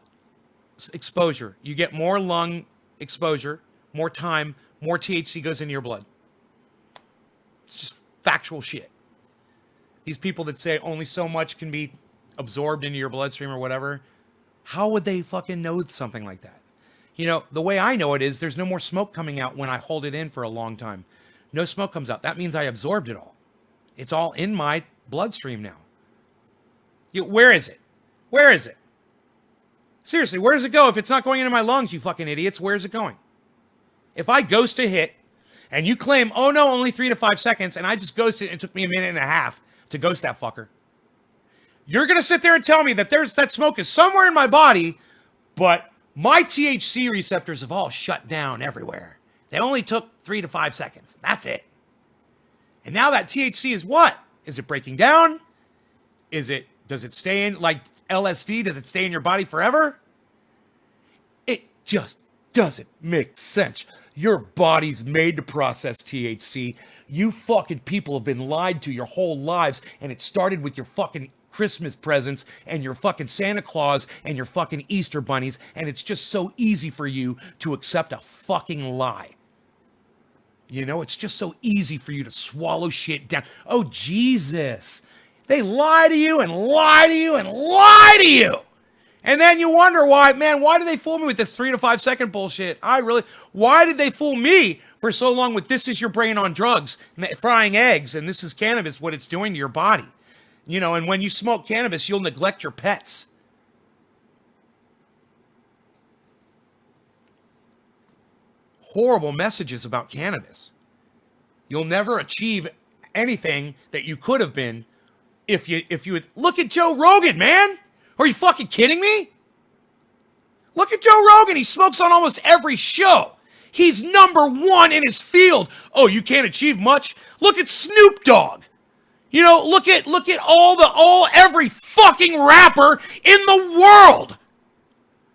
exposure. You get more lung exposure, more time, more THC goes into your blood. It's just factual shit. These people that say only so much can be absorbed into your bloodstream or whatever, how would they fucking know something like that? The way I know it is there's no more smoke coming out when I hold it in for a long time. No smoke comes out. That means I absorbed it all. It's all in my bloodstream now. Where is it? Where is it? Seriously, where does it go? If it's not going into my lungs, you fucking idiots, where's it going? If I ghost a hit and you claim, oh no, only 3 to 5 seconds, and I just ghosted and it took me a minute and a half to ghost that fucker, you're going to sit there and tell me that that smoke is somewhere in my body, but my THC receptors have all shut down everywhere. They only took 3 to 5 seconds. That's it. And now that THC is what? Is it breaking down? Does it stay in like LSD? Does it stay in your body forever? It just doesn't make sense. Your body's made to process THC. You fucking people have been lied to your whole lives, and it started with your fucking Christmas presents and your fucking Santa Claus and your fucking Easter bunnies, and it's just so easy for you to accept a fucking lie. It's just so easy for you to swallow shit down. Oh, Jesus. They lie to you and lie to you and lie to you. And then you wonder why did they fool me with this 3 to 5 second bullshit? Why did they fool me for so long with this is your brain on drugs, frying eggs, and this is cannabis, what it's doing to your body? And when you smoke cannabis, you'll neglect your pets. horrible messages about cannabis. You'll never achieve anything that you could have been if you would look at Joe Rogan, man. Are you fucking kidding me? Look at Joe Rogan. He smokes on almost every show. He's number one in his field. Oh, you can't achieve much? Look at Snoop Dogg. You know, look at every fucking rapper in the world.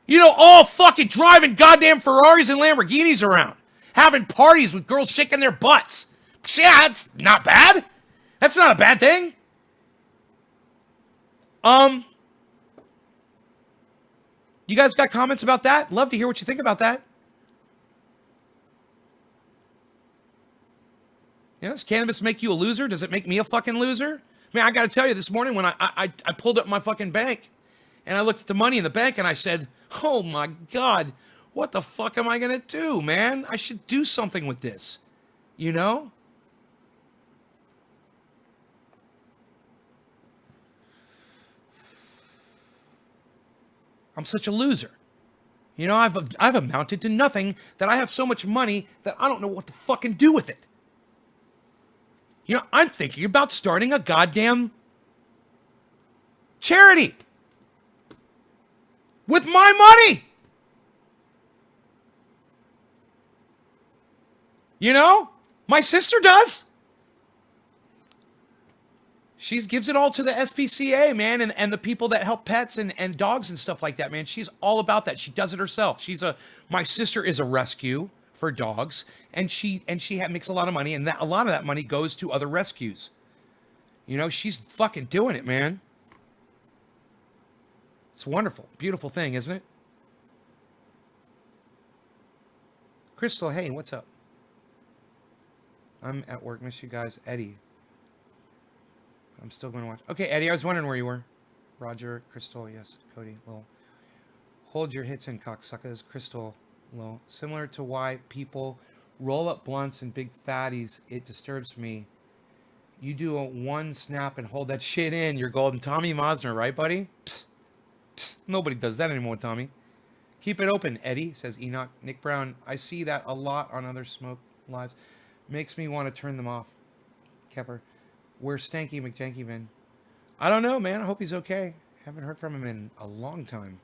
You know, all fucking driving goddamn Ferraris and Lamborghinis around. Having parties with girls shaking their butts. Yeah, that's not bad. That's not a bad thing. You guys got comments about that? Love to hear what you think about that. You know, does cannabis make you a loser? Does it make me a fucking loser? I mean, I got to tell you, this morning when I pulled up my fucking bank and I looked at the money in the bank and I said, oh my God, what the fuck am I going to do, man? I should do something with this, you know? I'm such a loser. You know, I've amounted to nothing, that I have so much money that I don't know what to fucking do with it. You know, I'm thinking about starting a goddamn charity with my money. You know, my sister does. She gives it all to the SPCA, man, and the people that help pets and dogs and stuff like that, man. She's all about that. She does it herself. My sister is a rescue for dogs, and she makes a lot of money, and a lot of that money goes to other rescues. You know, she's fucking doing it, man. It's a wonderful, beautiful thing, isn't it? Crystal, hey, what's up? I'm at work, miss you guys. Eddie. I'm still going to watch. Okay, Eddie, I was wondering where you were. Roger, Crystal, yes. Cody, Lil. Hold your hits in, cocksuckers. Crystal, Lil. Similar to why people roll up blunts and big fatties, it disturbs me. You do a one snap and hold that shit in, you're golden. Tommy Mosner, right, buddy? Psst. Psst. Nobody does that anymore, Tommy. Keep it open, Eddie, says Enoch. Nick Brown, I see that a lot on other smoke lives. Makes me want to turn them off. Kepper. Where's Stanky McJanky been? I don't know, man. I hope he's okay. Haven't heard from him in a long time.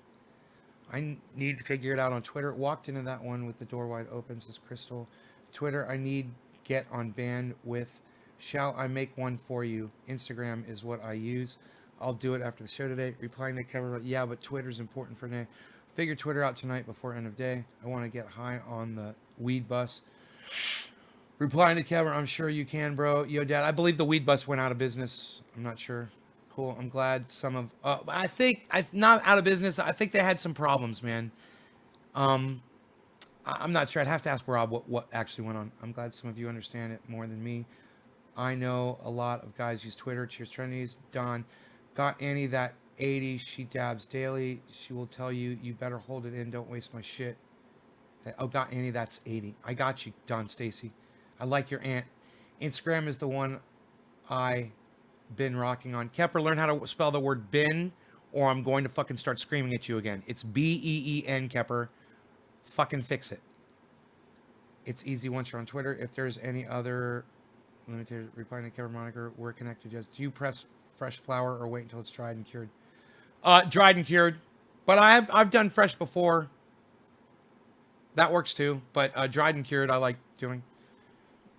I need to figure it out on Twitter. Walked into that one with the door wide open, says Crystal. Twitter, I need get on band with. Shall I make one for you? Instagram is what I use. I'll do it after the show today. Replying to Kevin, yeah, but Twitter's important for now. Figure Twitter out tonight before end of day. I want to get high on the weed bus. Replying to Kevin, I'm sure you can, bro. Yo, Dad, I believe the weed bus went out of business. I'm not sure. Cool. I'm glad some of... I think... not out of business. I think they had some problems, man. I'm not sure. I'd have to ask Rob what actually went on. I'm glad some of you understand it more than me. I know a lot of guys use Twitter. Cheers, Trinities. Don, got Annie that 80. She dabs daily. She will tell you, you better hold it in. Don't waste my shit. Oh, got Annie, that's 80. I got you, Don Stacy. I like your aunt. Instagram is the one I been rocking on. Kepper, learn how to spell the word bin, or I'm going to fucking start screaming at you again. It's B-E-E-N, Kepper. Fucking fix it. It's easy once you're on Twitter. If there's any other limited replying to Kepper moniker, we're connected. Just do you press fresh flower or wait until it's dried and cured? Dried and cured. But I've done fresh before. That works too. But dried and cured I like doing.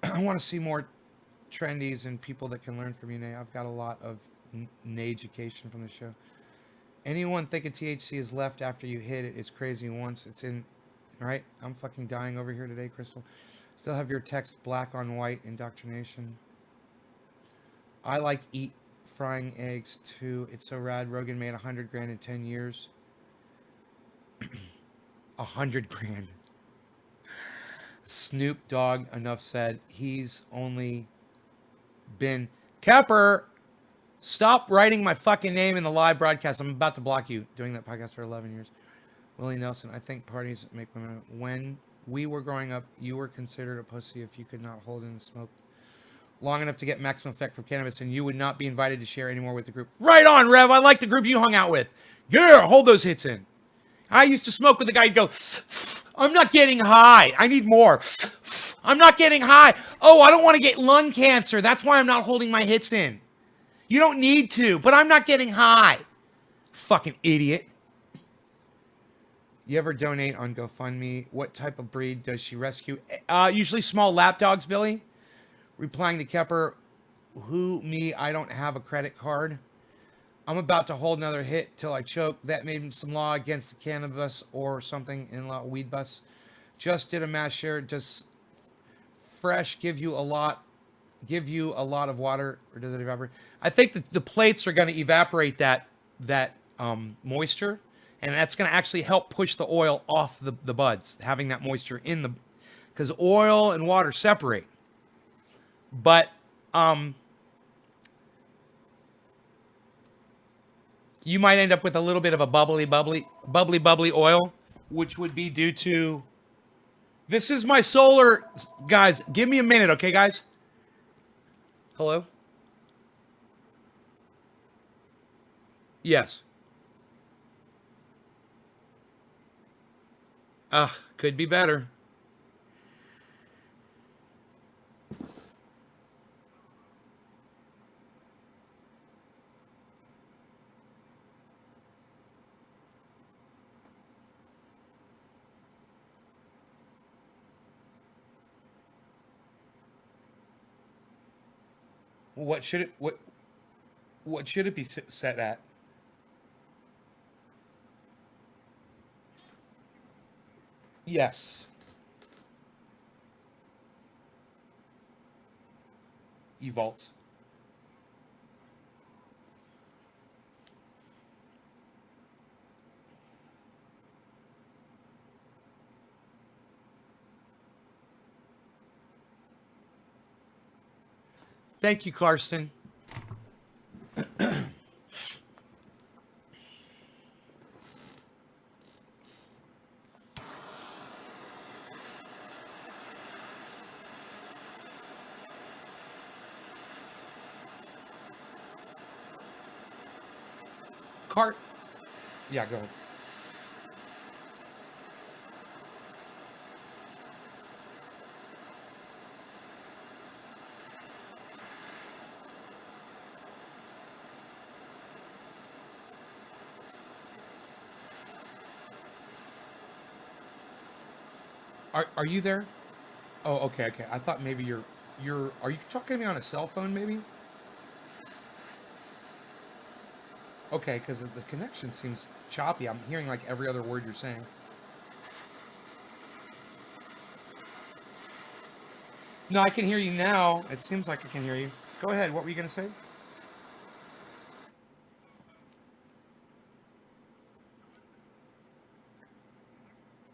I want to see more trendies and people that can learn from you, Nay. I've got a lot of Nay-education from the show. Anyone thinking THC is left after you hit it is crazy once it's in. Right? I'm fucking dying over here today, Crystal. Still have your text black on white indoctrination. I like eat frying eggs too. It's so rad. Rogan made 100 grand in 10 years. 100 grand. Snoop Dogg, enough said. He's only been... Kepper, stop writing my fucking name in the live broadcast. I'm about to block you. Doing that podcast for 11 years. Willie Nelson, I think parties make women... When we were growing up, you were considered a pussy if you could not hold in the smoke long enough to get maximum effect from cannabis, and you would not be invited to share anymore with the group. Right on, Rev. I like the group you hung out with. Yeah, hold those hits in. I used to smoke with the guy. He'd go... I'm not getting high. I need more. I'm not getting high. Oh, I don't want to get lung cancer. That's why I'm not holding my hits in. You don't need to, but I'm not getting high. Fucking idiot. You ever donate on GoFundMe? What type of breed does she rescue? Usually small lap dogs, Billy. Replying to Kepper, who, me, I don't have a credit card. I'm about to hold another hit till I choke. That made some law against the cannabis or something in law weed bus. Just did a mass share. Does fresh give you a lot of water, or does it evaporate? I think that the plates are going to evaporate that moisture, and that's going to actually help push the oil off the buds, having that moisture in the, because oil and water separate. But you might end up with a little bit of a bubbly oil, which would be due to, this is my solar, guys, give me a minute, okay, guys? Hello? Yes. Could be better. What should it what should it be set at? Yes. E-volts. Thank you, Karsten. Cart. Yeah, go ahead. Are you there? Oh, okay, okay. I thought maybe you're are you talking to me on a cell phone maybe? Okay, because the connection seems choppy. I'm hearing like every other word you're saying. No, I can hear you now. It seems like I can hear you. Go ahead. What were you going to say?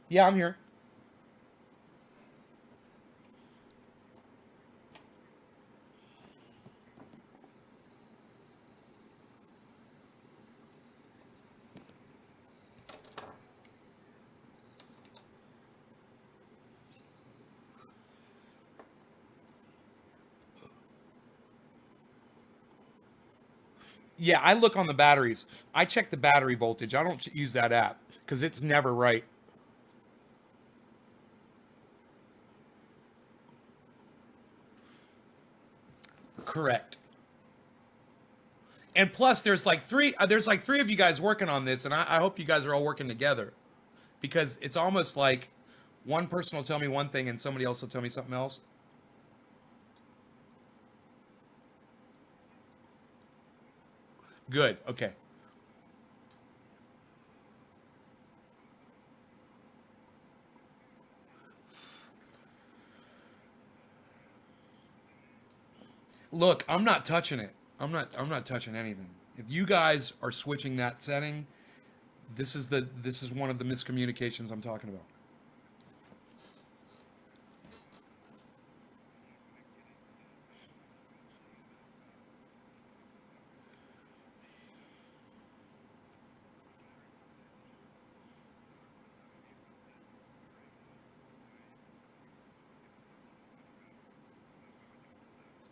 Yeah, I'm here. Yeah, I look on the batteries. I check the battery voltage. I don't use that app because it's never right. Correct. And plus, there's like three of you guys working on this, and I hope you guys are all working together because it's almost like one person will tell me one thing and somebody else will tell me something else. Good. Okay. Look, I'm not touching it. I'm not touching anything. If you guys are switching that setting, this is one of the miscommunications I'm talking about.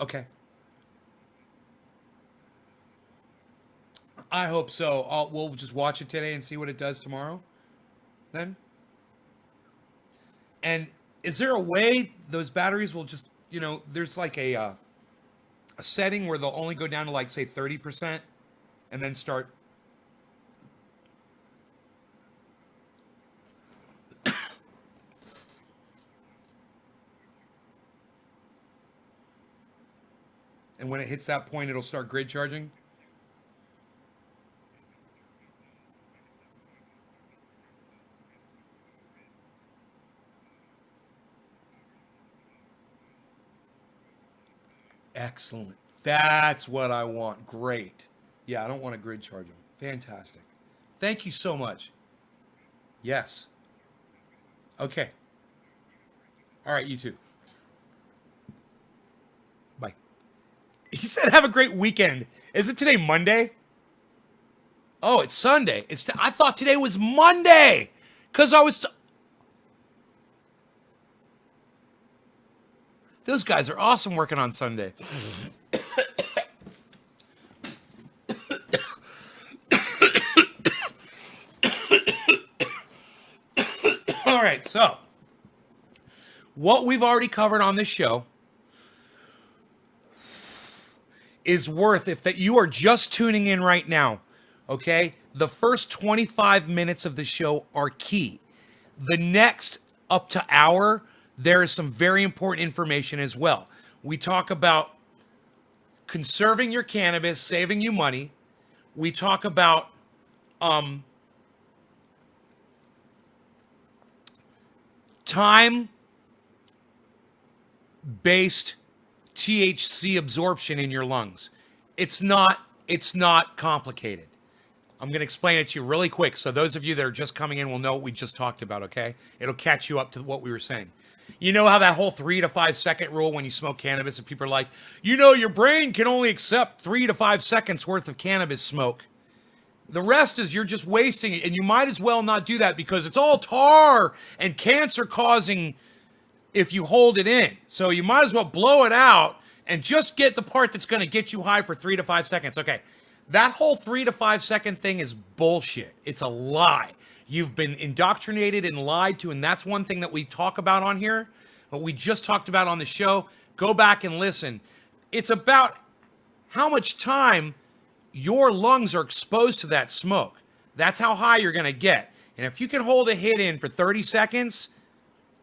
Okay. I hope so. We'll just watch it today and see what it does tomorrow. Then And is there a way those batteries will just, there's like a setting where they'll only go down to like say 30% and then start. And when it hits that point, it'll start grid charging. Excellent. That's what I want. Great. Yeah, I don't want to grid charge them. Fantastic. Thank you so much. Yes. Okay. All right, you too. Bye. He said, "Have a great weekend." Is it today Monday? Oh, it's Sunday. I thought today was Monday, cause I was. Those guys are awesome working on Sunday. All right, so what we've already covered on this show is worth, if that you are just tuning in right now, okay? The first 25 minutes of the show are key. The next up to hour, there is some very important information as well. We talk about conserving your cannabis, saving you money. We talk about time-based THC absorption in your lungs. It's not complicated. I'm going to explain it to you really quick so those of you that are just coming in will know what we just talked about, okay? It'll catch you up to what we were saying. You know how that whole 3 to 5 second rule when you smoke cannabis, and people are like, your brain can only accept 3 to 5 seconds worth of cannabis smoke. The rest is you're just wasting it, and you might as well not do that because it's all tar and cancer causing if you hold it in. So you might as well blow it out and just get the part that's going to get you high for 3 to 5 seconds. Okay, that whole 3 to 5 second thing is bullshit. It's a lie. You've been indoctrinated and lied to, and that's one thing that we talk about on here, what we just talked about on the show. Go back and listen. It's about how much time your lungs are exposed to that smoke. That's how high you're going to get. And if you can hold a hit in for 30 seconds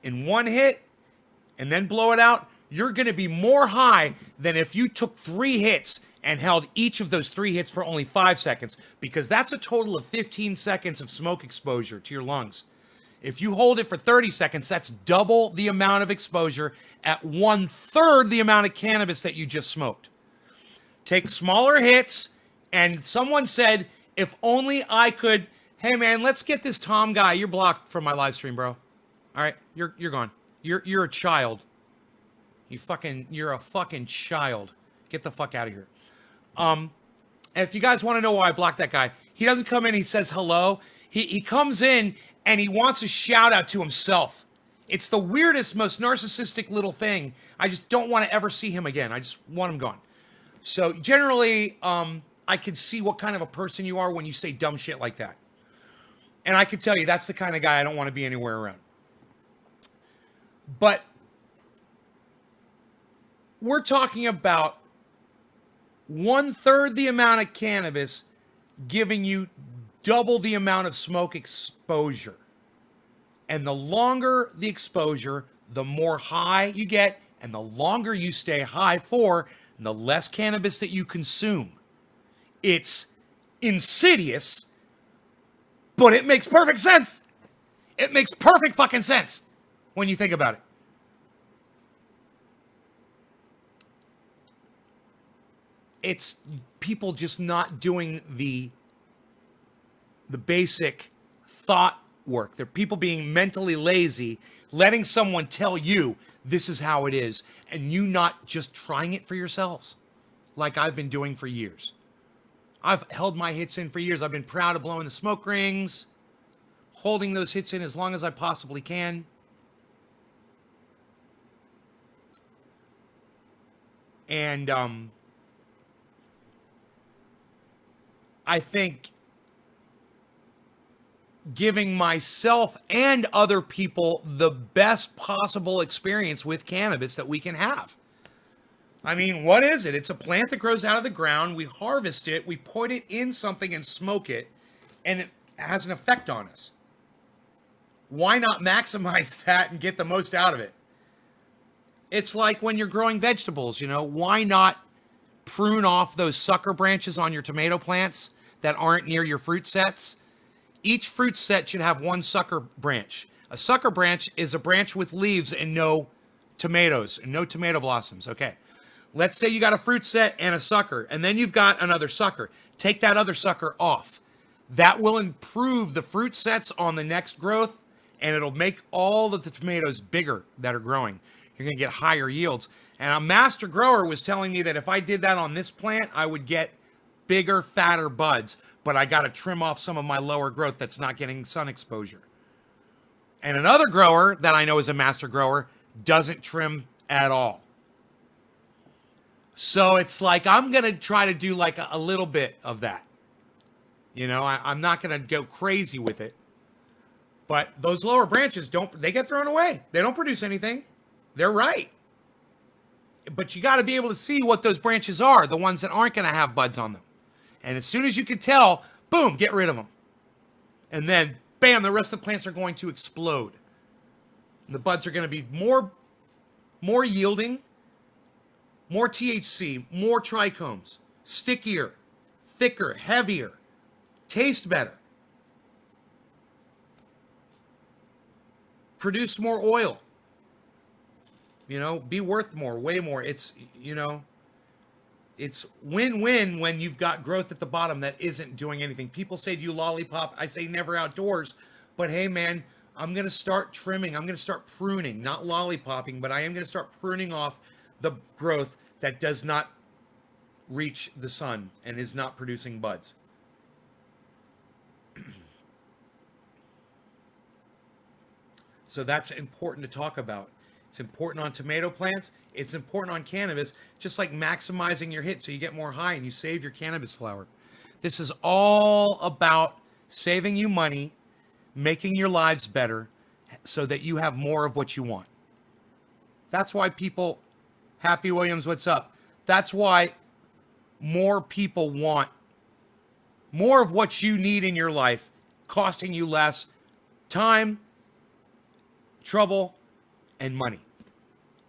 in one hit and then blow it out, you're going to be more high than if you took 3 hits and held each of those 3 hits for only 5 seconds, because that's a total of 15 seconds of smoke exposure to your lungs. If you hold it for 30 seconds, that's double the amount of exposure at 1/3 the amount of cannabis that you just smoked. Take smaller hits, and someone said, if only I could, hey man, let's get this Tom guy. You're blocked from my live stream, bro. All right, you're gone. You're a child. You're a fucking child. Get the fuck out of here. If you guys want to know why I blocked that guy, he doesn't come in, he says hello. He comes in and he wants a shout out to himself. It's the weirdest, most narcissistic little thing. I just don't want to ever see him again. I just want him gone. So generally, I can see what kind of a person you are when you say dumb shit like that. And I can tell you that's the kind of guy I don't want to be anywhere around. But we're talking about 1/3 the amount of cannabis giving you double the amount of smoke exposure. And the longer the exposure, the more high you get, and the longer you stay high for, and the less cannabis that you consume. It's insidious, but it makes perfect sense. It makes perfect fucking sense when you think about it. It's people just not doing the basic thought work. They're people being mentally lazy, letting someone tell you this is how it is, and you not just trying it for yourselves like I've been doing for years. I've held my hits in for years. I've been proud of blowing the smoke rings, holding those hits in as long as I possibly can. And I think giving myself and other people the best possible experience with cannabis that we can have. I mean, what is it? It's a plant that grows out of the ground. We harvest it, we put it in something and smoke it, and it has an effect on us. Why not maximize that and get the most out of it? It's like when you're growing vegetables, why not prune off those sucker branches on your tomato plants that aren't near your fruit sets? Each fruit set should have one sucker branch. A sucker branch is a branch with leaves and no tomatoes, and no tomato blossoms. Okay. Let's say you got a fruit set and a sucker, and then you've got another sucker. Take that other sucker off. That will improve the fruit sets on the next growth, and it'll make all of the tomatoes bigger that are growing. You're going to get higher yields. And a master grower was telling me that if I did that on this plant, I would get bigger, fatter buds, but I got to trim off some of my lower growth that's not getting sun exposure. And another grower that I know is a master grower doesn't trim at all. So it's like, I'm going to try to do like a little bit of that. I'm not going to go crazy with it. But those lower branches they get thrown away. They don't produce anything. They're right. But you got to be able to see what those branches are, the ones that aren't going to have buds on them. And as soon as you can tell, boom, get rid of them. And then, bam, the rest of the plants are going to explode. And the buds are going to be more yielding, more THC, more trichomes, stickier, thicker, heavier, taste better, produce more oil. Be worth more, way more. It's win-win when you've got growth at the bottom that isn't doing anything. People say, do you lollipop? I say never outdoors. But hey, man, I'm going to start trimming. I'm going to start pruning, not lollipopping, but I am going to start pruning off the growth that does not reach the sun and is not producing buds. So that's important to talk about. It's important on tomato plants. It's important on cannabis, just like maximizing your hit so you get more high and you save your cannabis flower. This is all about saving you money, making your lives better so that you have more of what you want. That's why people, Happy Williams, what's up? That's why more people want more of what you need in your life, costing you less time, trouble, and money.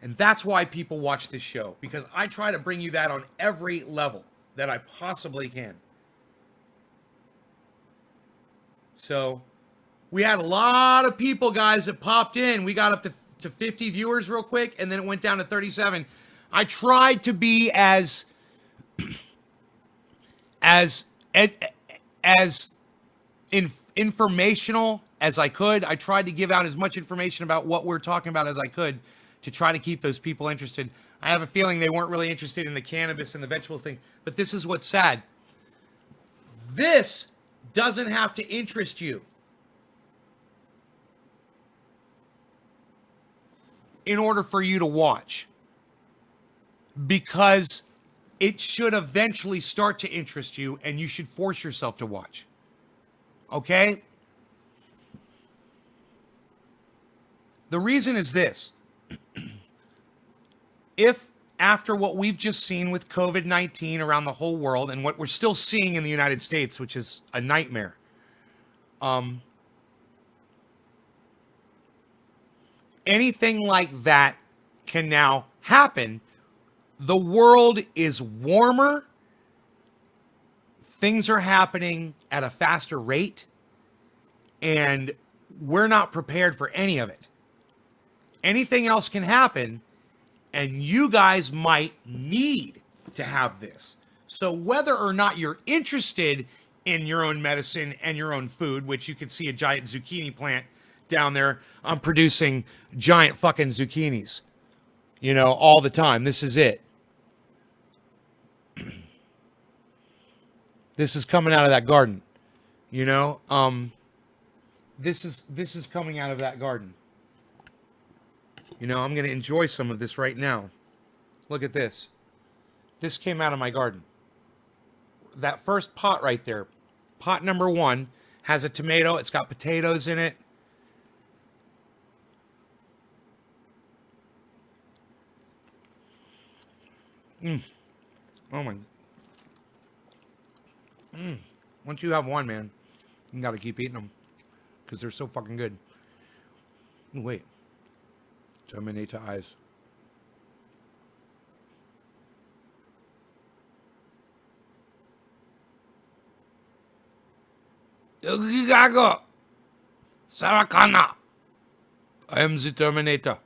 And that's why people watch this show, because I try to bring you that on every level that I possibly can. So we had a lot of people, guys, that popped in. We got up to 50 viewers real quick, and then it went down to 37. I tried to be as informational as I could. I tried to give out as much information about what we're talking about as I could to try to keep those people interested. I have a feeling they weren't really interested in the cannabis and the vegetable thing, but this is what's sad. This doesn't have to interest you in order for you to watch, because it should eventually start to interest you and you should force yourself to watch. Okay? The reason is this. If after what we've just seen with COVID-19 around the whole world and what we're still seeing in the United States, which is a nightmare, anything like that can now happen. The world is warmer. Things are happening at a faster rate, and we're not prepared for any of it. Anything else can happen, and you guys might need to have this. So whether or not you're interested in your own medicine and your own food, which you can see a giant zucchini plant down there, I'm producing giant fucking zucchinis, all the time. This is it. This is coming out of that garden, this is coming out of that garden. I'm going to enjoy some of this right now. Look at this. This came out of my garden. That first pot right there, pot number 1, Has a tomato. It's got potatoes in it. Oh my. Once you have one, man, you gotta keep eating them because they're so fucking good. Ooh, wait. Terminator eyes. Gago. Sarah. I am the Terminator.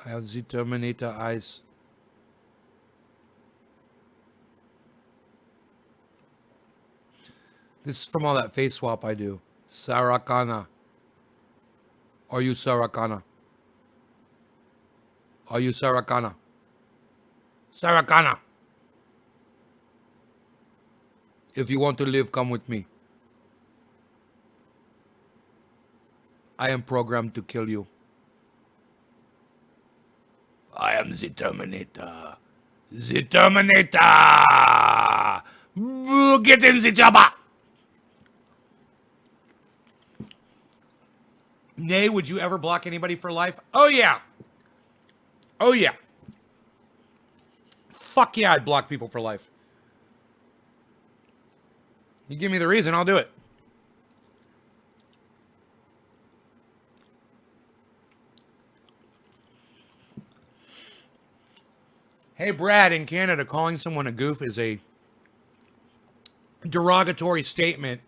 I have the Terminator eyes. This is from all that face swap I do. Sarah Connor. Are you Sarah Connor? Are you Sarah Connor? Sarah Connor. If you want to live, come with me. I am programmed to kill you. I am the Terminator. The Terminator! Get in the chopper! Nay, would you ever block anybody for life? Oh, yeah. Oh, yeah. Fuck yeah, I'd block people for life. You give me the reason, I'll do it. Hey, Brad, in Canada, calling someone a goof is a derogatory statement.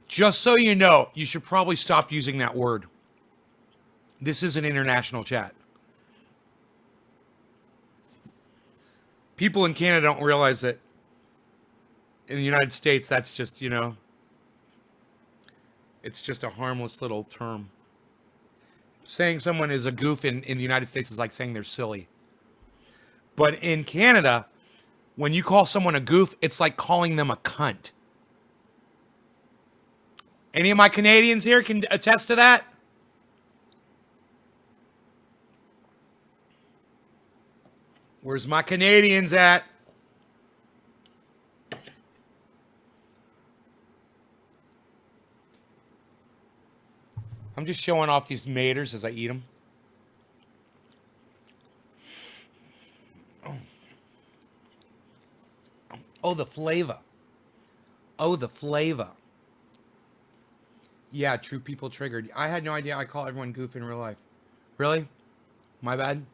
Just so you know, you should probably stop using that word. This is an international chat. People in Canada don't realize that in the United States, that's just, you know, it's just a harmless little term. Saying someone is a goof in the United States is like saying they're silly. But in Canada, when you call someone a goof, it's like calling them a cunt. Any of my Canadians here can attest to that? Where's my Canadians at? I'm just showing off these maters as I eat them. Oh, the flavor. Oh, the flavor. Yeah, true people triggered. I had no idea I call everyone goof in real life. Really? My bad.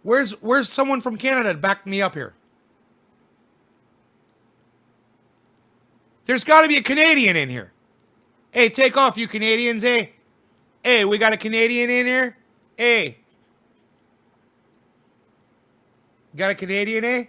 Where's someone from Canada to back me up here? There's got to be a Canadian in here. Hey, take off, you Canadians, eh? Hey, we got a Canadian in here? Hey. Got a Canadian, eh?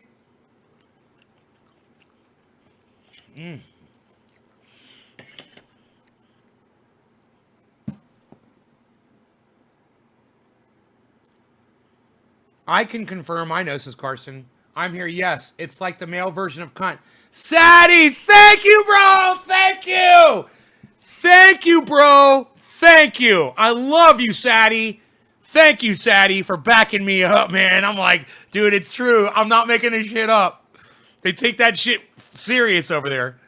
I can confirm, I know, says Carson. I'm here, yes. It's like the male version of cunt. Sadie, thank you, bro! Thank you! Thank you, bro! Thank you! I love you, Sadie! Thank you, Sadie, for backing me up, man. I'm like, dude, it's true. I'm not making this shit up. They take that shit serious over there.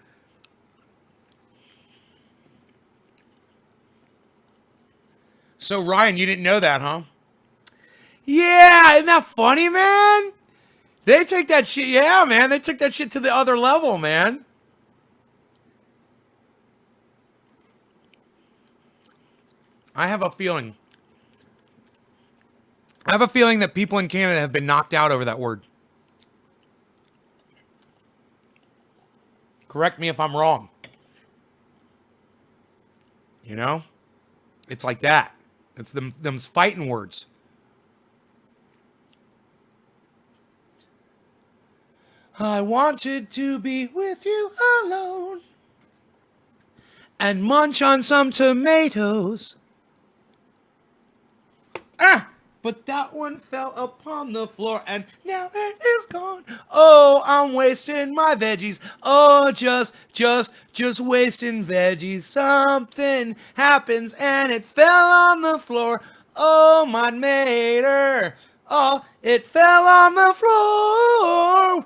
So, Ryan, you didn't know that, huh? Yeah, isn't that funny, man? They take that shit, yeah, man. They took that shit to the other level, man. I have a feeling that people in Canada have been knocked out over that word. Correct me if I'm wrong. You know? It's like that. It's them's fighting words. I wanted to be with you alone and munch on some tomatoes. But that one fell upon the floor and now it is gone. Oh, I'm wasting my veggies. Oh, just wasting veggies. Something happens and it fell on the floor. Oh, my mater. Oh, it fell on the floor.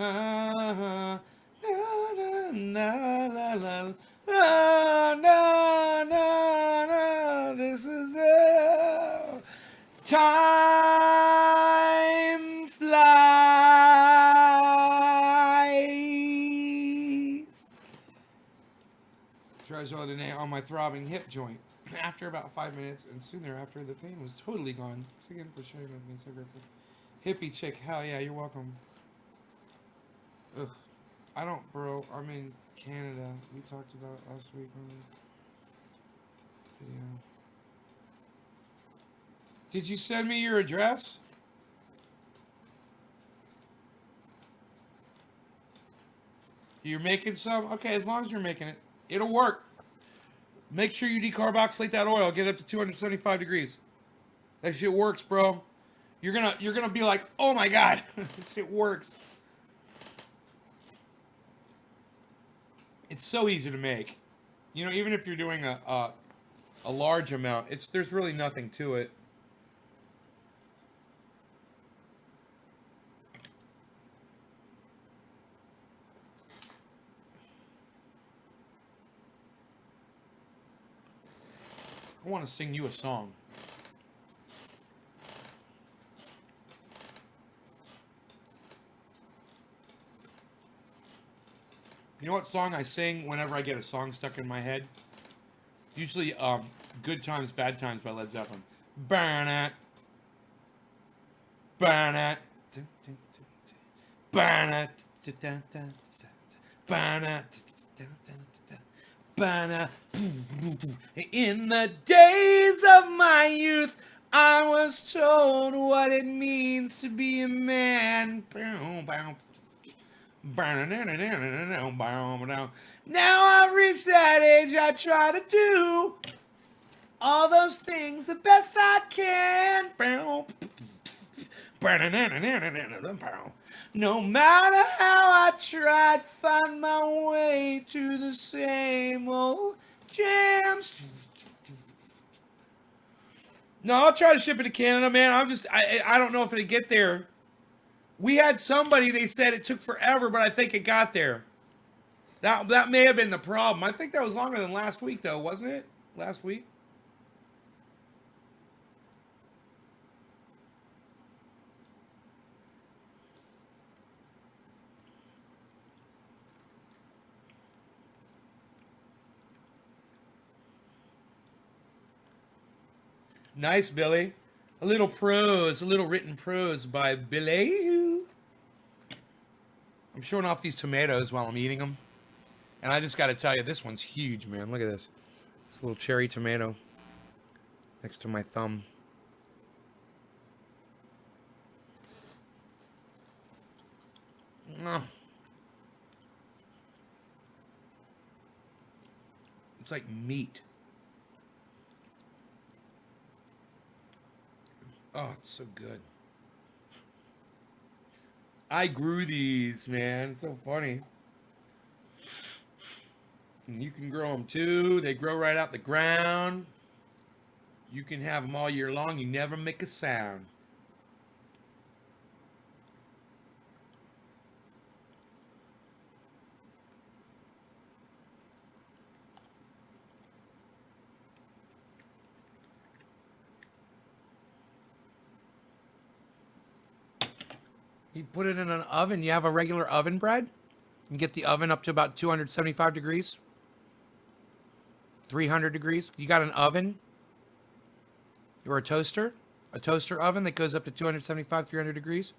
Ah, na, na, na, la, la, la, na, na, na, this is it. Time flies. Treasure today on my throbbing hip joint. After about 5 minutes, and soon thereafter, the pain was totally gone. Thanks again for sharing with me, so grateful. Hippie chick, hell yeah, you're welcome. Ugh. I don't, bro. I'm in Canada. We talked about it last week on the video. Did you send me your address? You're making some? Okay, as long as you're making it. It'll work. Make sure you decarboxylate that oil. Get it up to 275 degrees. That shit works, bro. You're gonna be like, oh my god, this shit works. It's so easy to make. You know, even if you're doing a large amount, there's really nothing to it. I want to sing you a song. You know what song I sing whenever I get a song stuck in my head? Usually, Good Times, Bad Times by Led Zeppelin. Burn it. Burn it. Burn it. Burn it. Burn it. In the days of my youth, I was told what it means to be a man. Now I've reached that age, I try to do all those things the best I can. No matter how I try to find my way to the same old jams. No, I'll try to ship it to Canada, man. I don't know if it'll get there. We had somebody, they said it took forever, but I think it got there. That may have been the problem. I think that was longer than last week, though, wasn't it? Last week? Nice, Billy. A little written prose by Billy. I'm showing off these tomatoes while I'm eating them. And I just got to tell you, this one's huge, man. Look at this. This little cherry tomato next to my thumb. Oh. It's like meat. Oh, it's so good. I grew these, man. It's so funny. And you can grow them too. They grow right out the ground. You can have them all year long. You never make a sound. You put it in an oven. You have a regular oven bread. You get the oven up to about 275 degrees. 300 degrees. You got an oven or a toaster oven that goes up to 275, 300 degrees.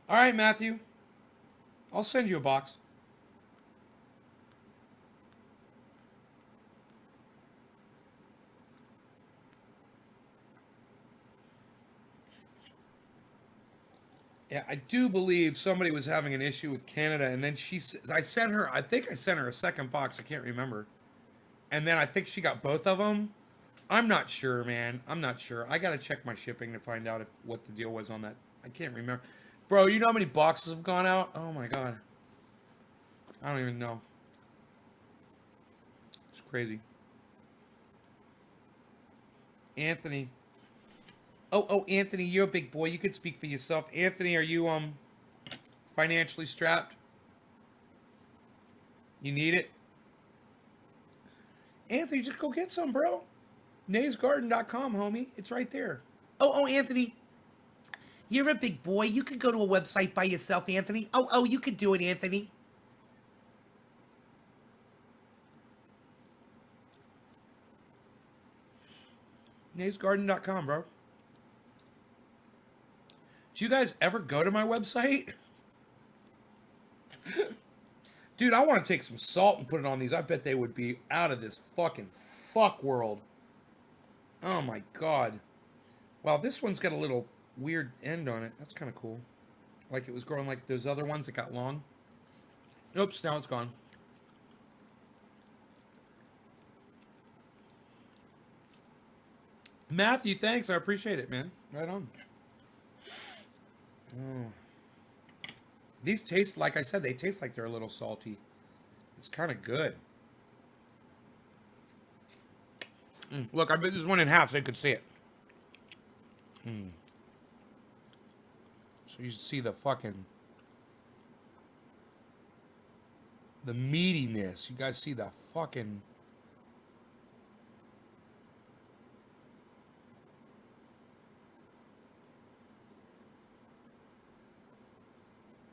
All right, Matthew. I'll send you a box. Yeah, I do believe somebody was having an issue with Canada, and then I think I sent her a second box. I can't remember. And then I think she got both of them. I'm not sure, man. I'm not sure. I gotta check my shipping to find out what the deal was on that. I can't remember. Bro, you know how many boxes have gone out? Oh my god. I don't even know. It's crazy. Anthony, Oh, Anthony, you're a big boy. You could speak for yourself. Anthony, are you financially strapped? You need it? Anthony, just go get some, bro. naysgarden.com, homie. It's right there. Oh, Anthony, you're a big boy. You could go to a website by yourself, Anthony. Oh, you could do it, Anthony. naysgarden.com, bro. Do you guys ever go to my website? Dude, I want to take some salt and put it on these. I bet they would be out of this fucking fuck world. Oh my god. Wow, this one's got a little weird end on it. That's kind of cool. Like it was growing like those other ones that got long. Oops, now it's gone. Matthew, thanks. I appreciate it, man. Right on. Oh. These taste, like I said, they taste like they're a little salty. It's kind of good. Look, I bit this one in half so you could see it. So you see the fucking... the meatiness. You guys see the fucking...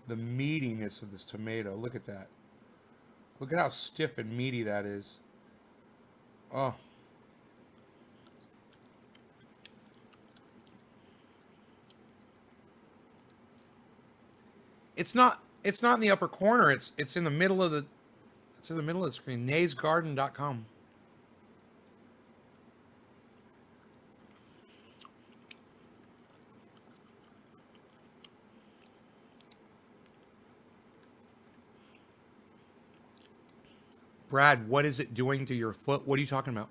the meatiness of this tomato. Look at that. Look at how stiff and meaty that is. Oh. It's not in the upper corner. It's in the middle of the screen. naysgarden.com. Brad, what is it doing to your foot? What are you talking about?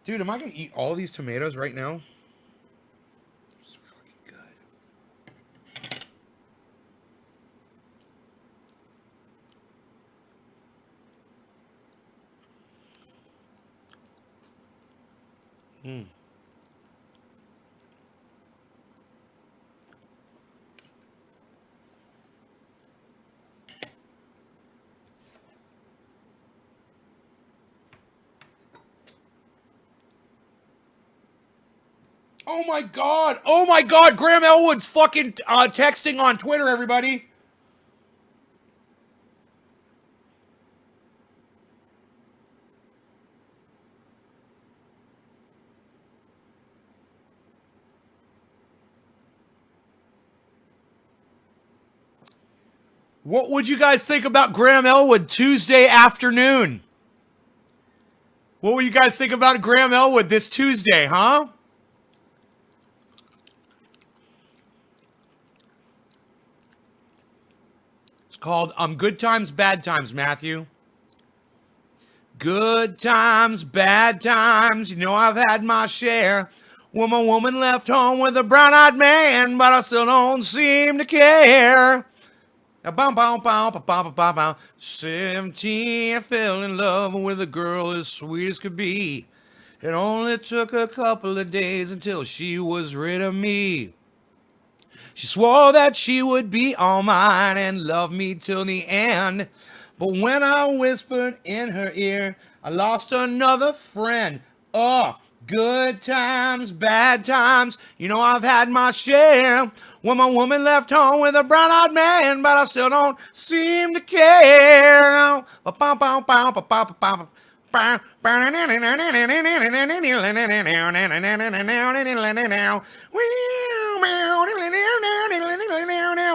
Dude, am I going to eat all of these tomatoes right now? It's fucking good. Oh my god! Oh my god! Graham Elwood's fucking texting on Twitter, everybody! What would you guys think about Graham Elwood Tuesday afternoon? What would you guys think about Graham Elwood this Tuesday, huh? It's called Good Times, Bad Times, Matthew. Good times, bad times, you know I've had my share. When my woman left home with a brown-eyed man, but I still don't seem to care. 17, I fell in love with a girl as sweet as could be. It only took a couple of days until she was rid of me. She swore that she would be all mine and love me till the end. But when I whispered in her ear, I lost another friend. Oh, good times, bad times, you know I've had my share. When my woman left home with a brown-eyed man, but I still don't seem to care.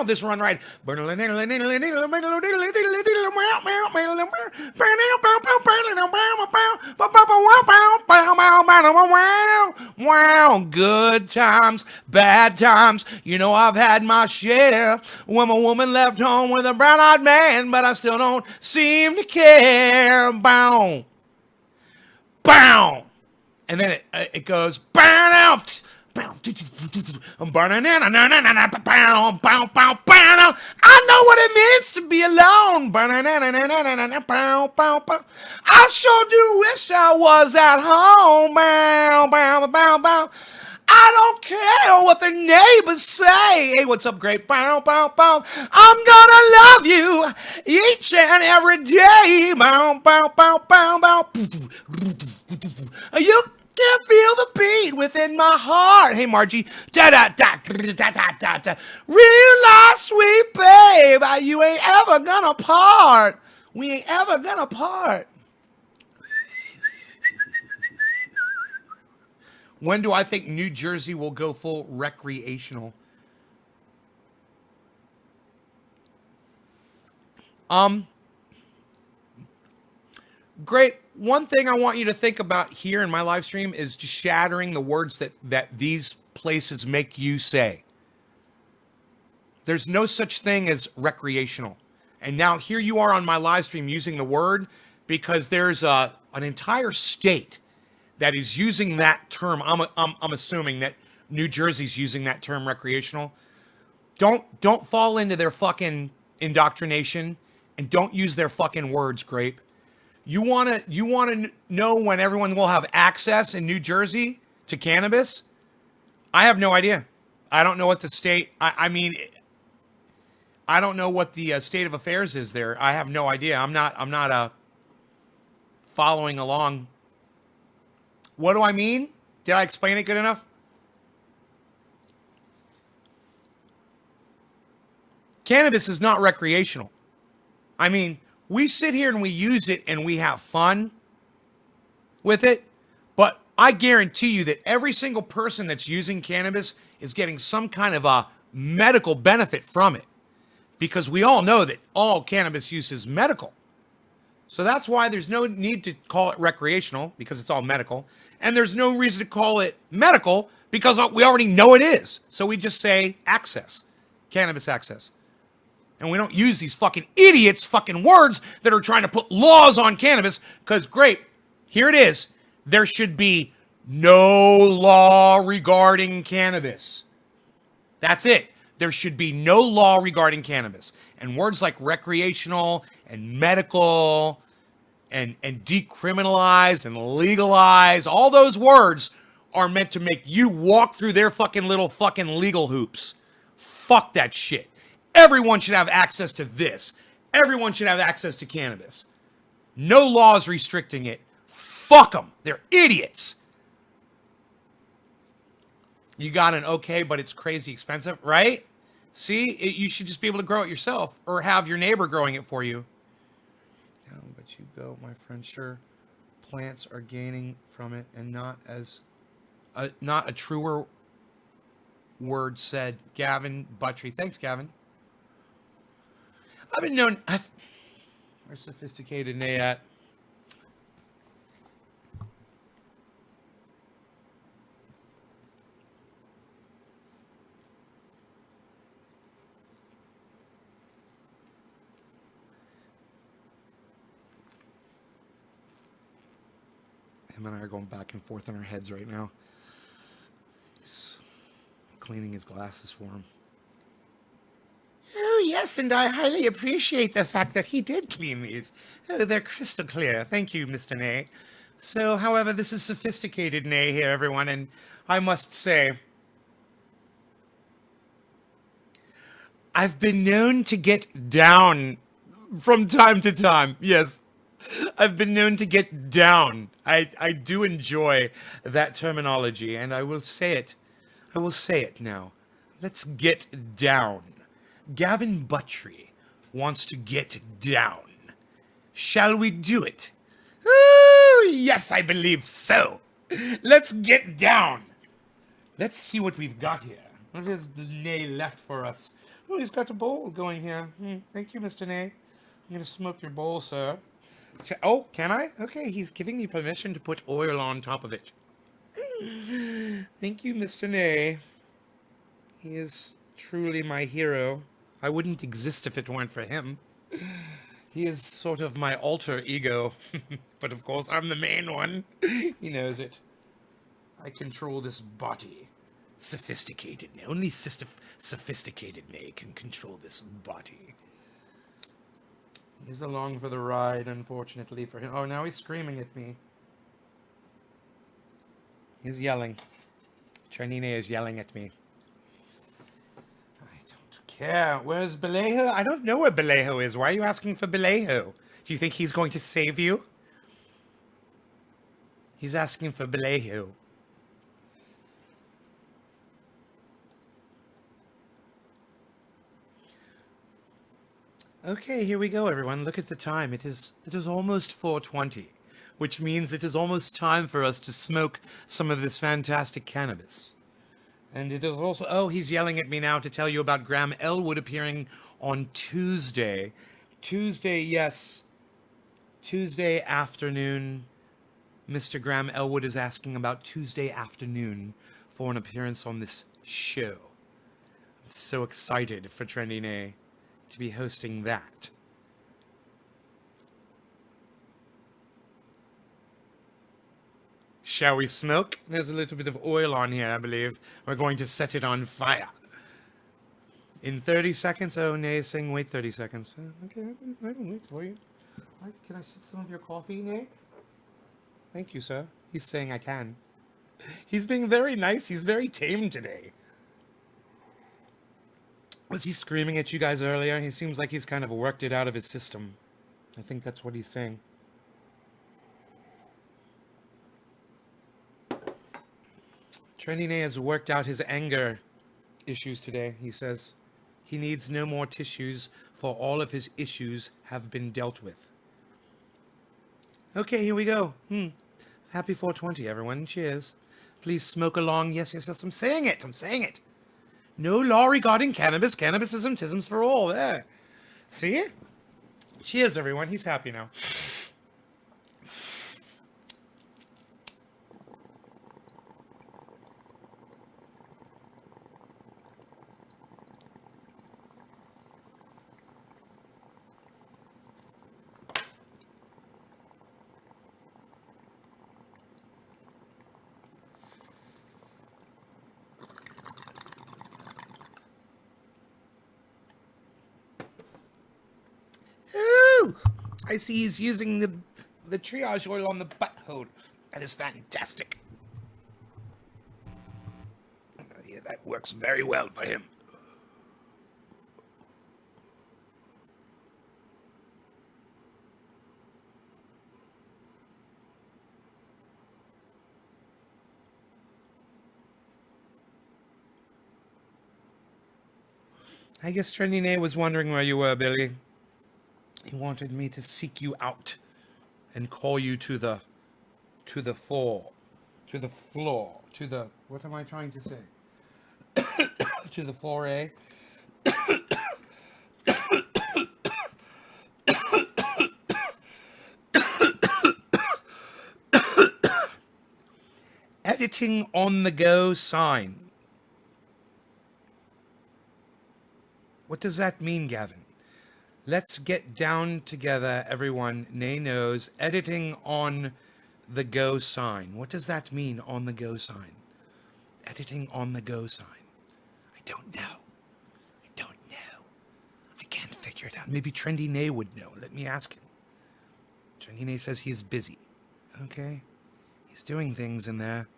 This run right. Wow, good times, bad times, you know I've had my share. When my woman left home with a brown-eyed man, but I still don't seem to care. Bow. Bow. And then it goes, bow, know what it means to be alone. I sure do wish I was at home. I don't care what the neighbors say. Hey, what's up, great? I'm gonna love you each and every day. You can feel the beat within my heart. Hey, Margie. Da da da da da da da. Realize, sweet babe, you ain't ever gonna part. We ain't ever gonna part. When do I think New Jersey will go full recreational? Great. One thing I want you to think about here in my live stream is just shattering the words that these places make you say. There's no such thing as recreational. And now here you are on my live stream using the word because there's an entire state that is using that term. I'm assuming that New Jersey's using that term recreational. Don't fall into their fucking indoctrination and don't use their fucking words, Grape. You wanna know when everyone will have access in New Jersey to cannabis? I have no idea. I don't know what the state. I mean, I don't know what the state of affairs is there. I have no idea. I'm not following along. What do I mean? Did I explain it good enough? Cannabis is not recreational. I mean, we sit here and we use it and we have fun with it, but I guarantee you that every single person that's using cannabis is getting some kind of a medical benefit from it, because we all know that all cannabis use is medical. So that's why there's no need to call it recreational, because it's all medical, and there's no reason to call it medical because we already know it is. So we just say access, cannabis access. And we don't use these fucking idiots fucking words that are trying to put laws on cannabis, because great, here it is. There should be no law regarding cannabis. That's it. There should be no law regarding cannabis. And words like recreational and medical and decriminalize and legalize, all those words are meant to make you walk through their fucking little fucking legal hoops. Fuck that shit. Everyone should have access to this. Everyone should have access to cannabis. No laws restricting it. Fuck them. They're idiots. You got an okay, but it's crazy expensive, right? See, you should just be able to grow it yourself or have your neighbor growing it for you. Down, but you go, my friend. Sure, plants are gaining from it, and not a truer word said. Gavin Buttry. Thanks, Gavin. I've been known. Where's Sophisticated Nay at? Him and I are going back and forth in our heads right now. He's cleaning his glasses for him. Oh, yes, and I highly appreciate the fact that he did clean these. Oh, they're crystal clear. Thank you, Mr. Nay. So, however, this is Sophisticated Nay here, everyone, and I must say, I've been known to get down from time to time. Yes, I've been known to get down. I do enjoy that terminology, and I will say it. I will say it now. Let's get down. Gavin Buttry wants to get down. Shall we do it? Ooh, yes, I believe so. Let's get down. Let's see what we've got here. What has Nay left for us? Oh, he's got a bowl going here. Thank you, Mr. Nay. I'm going to smoke your bowl, sir. Oh, can I? Okay, he's giving me permission to put oil on top of it. Thank you, Mr. Nay. He is truly my hero. I wouldn't exist if it weren't for him. He is sort of my alter ego. But of course, I'm the main one. He knows it. I control this body. Sophisticated. Only sophisticated Nay can control this body. He's along for the ride, unfortunately for him. Oh, now he's screaming at me. He's yelling. Tranine is yelling at me. I don't care. Where's Belejo? I don't know where Belejo is. Why are you asking for Belejo? Do you think he's going to save you? He's asking for Belejo. Okay, here we go, everyone. Look at the time. It is almost 4:20, which means it is almost time for us to smoke some of this fantastic cannabis. And it is also... Oh, he's yelling at me now to tell you about Graham Elwood appearing on Tuesday. Tuesday, yes. Tuesday afternoon. Mr. Graham Elwood is asking about Tuesday afternoon for an appearance on this show. I'm so excited for Trendy Nay to be hosting that. Shall we smoke? There's a little bit of oil on here, I believe. We're going to set it on fire. In 30 seconds? Oh, Nay is saying wait 30 seconds. Okay, I can wait for you. Can I sip some of your coffee, Nay? Thank you, sir. He's saying I can. He's being very nice. He's very tame today. Was he screaming at you guys earlier? He seems like he's kind of worked it out of his system. I think that's what he's saying. Trendy Nay has worked out his anger issues today. He says he needs no more tissues, for all of his issues have been dealt with. Okay, here we go. Happy 420, everyone. Cheers. Please smoke along. Yes, yes, yes. I'm saying it. I'm saying it. No law regarding cannabis. Cannabisism, tisms for all. There. See? Cheers, everyone. He's happy now. Ooh! I see he's using the triage oil on the butthole. That is fantastic. Yeah, that works very well for him. I guess Trendy Nay was wondering where you were, Billy. He wanted me to seek you out and call you to the floor, what am I trying to say? To the foray. Editing on the go sign. What does that mean, Gavin? Let's get down together, everyone. Nay knows. Editing on the go sign. What does that mean, on the go sign? Editing on the go sign. I don't know. I can't figure it out. Maybe Trendy Nay would know. Let me ask him. Trendy Nay says he's busy. Okay. He's doing things in there.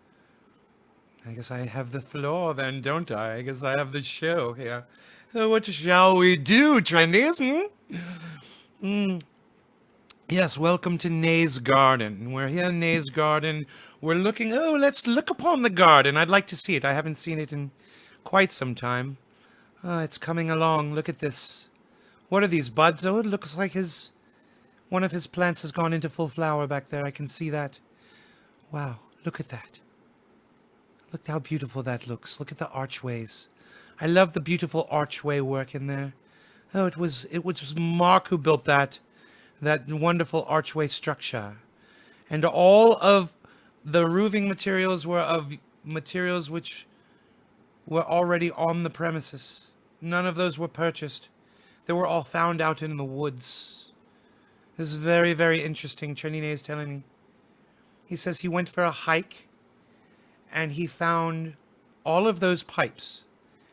I guess I have the floor then, don't I? I guess I have the show here. What shall we do, Trendies? Yes, welcome to Nay's Garden. We're here in Nay's Garden. We're looking... Oh, let's look upon the garden. I'd like to see it. I haven't seen it in quite some time. It's coming along. Look at this. What are these, buds? Oh, it looks like one of his plants has gone into full flower back there. I can see that. Wow, look at that. Look how beautiful that looks. Look at the archways. I love the beautiful archway work in there. Oh, it was Mark who built that wonderful archway structure. And all of the roofing materials were of materials which were already on the premises. None of those were purchased. They were all found out in the woods. This is very, very interesting, Trendy Nay is telling me. He says he went for a hike and he found all of those pipes,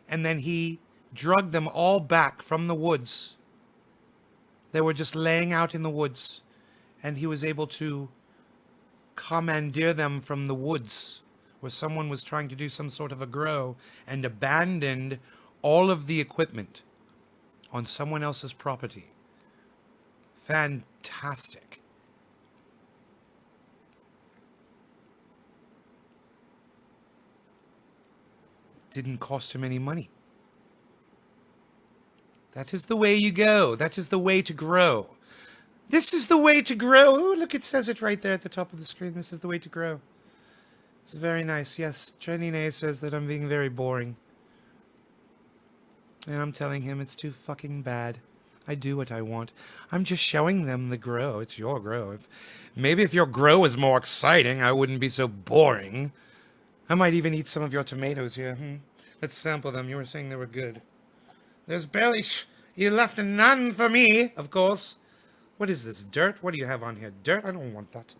and then he drug them all back from the woods. They were just laying out in the woods, and he was able to commandeer them from the woods where someone was trying to do some sort of a grow, and abandoned all of the equipment on someone else's property. Fantastic. Didn't cost him any money. That is the way you go. That is the way to grow. This is the way to grow. Oh, look, it says it right there at the top of the screen. This is the way to grow. It's very nice. Yes, Trenine says that I'm being very boring. And I'm telling him it's too fucking bad. I do what I want. I'm just showing them the grow. It's your grow. Maybe if your grow was more exciting, I wouldn't be so boring. I might even eat some of your tomatoes here. Let's sample them. You were saying they were good. There's barely you left none for me, of course. What is this, dirt? What do you have on here? Dirt? I don't want that.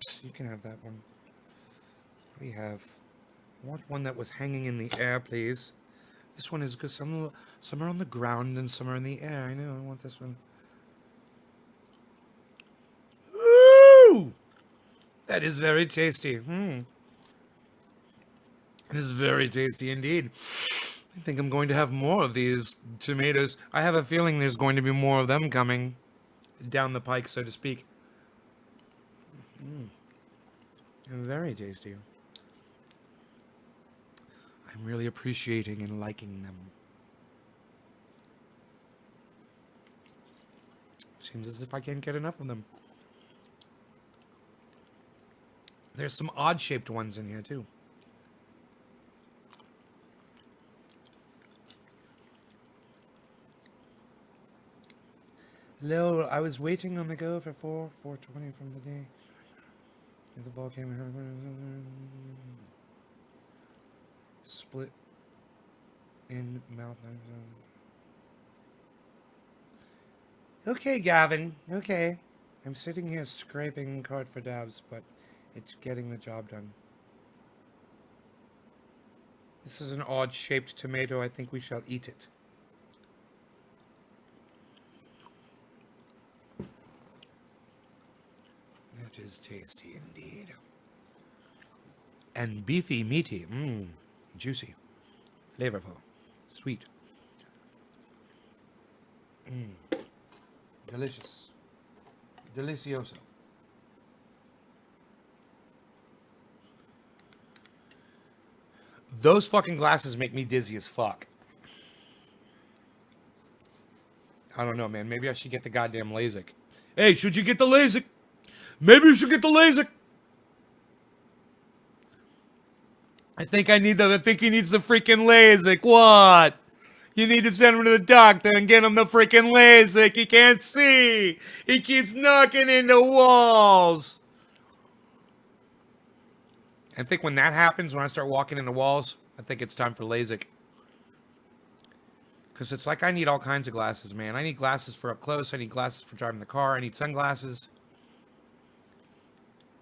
Psst, you can have that one. We have... I want one that was hanging in the air, please. This one is good. Some are on the ground and some are in the air. I know, I want this one. Ooh! That is very tasty. It is very tasty indeed. I think I'm going to have more of these tomatoes. I have a feeling there's going to be more of them coming down the pike, so to speak. Very tasty. I'm really appreciating and liking them. Seems as if I can't get enough of them. There's some odd-shaped ones in here, too. Lo, I was waiting on the go for 4:20 from the day. The ball came. Split in mouth. Okay, Gavin. Okay. I'm sitting here scraping card for dabs, but it's getting the job done. This is an odd-shaped tomato. I think we shall eat it. That is tasty indeed. And beefy, meaty. Juicy. Flavorful. Sweet. Delicious. Delicioso. Those fucking glasses make me dizzy as fuck. I don't know, man. Maybe I should get the goddamn LASIK. Hey, should you get the LASIK? Maybe you should get the LASIK. I think he needs the freaking LASIK. What? You need to send him to the doctor and get him the freaking LASIK. He can't see. He keeps knocking into walls. I think when that happens, when I start walking into walls, I think it's time for LASIK. Because it's like I need all kinds of glasses, man. I need glasses for up close. I need glasses for driving the car. I need sunglasses.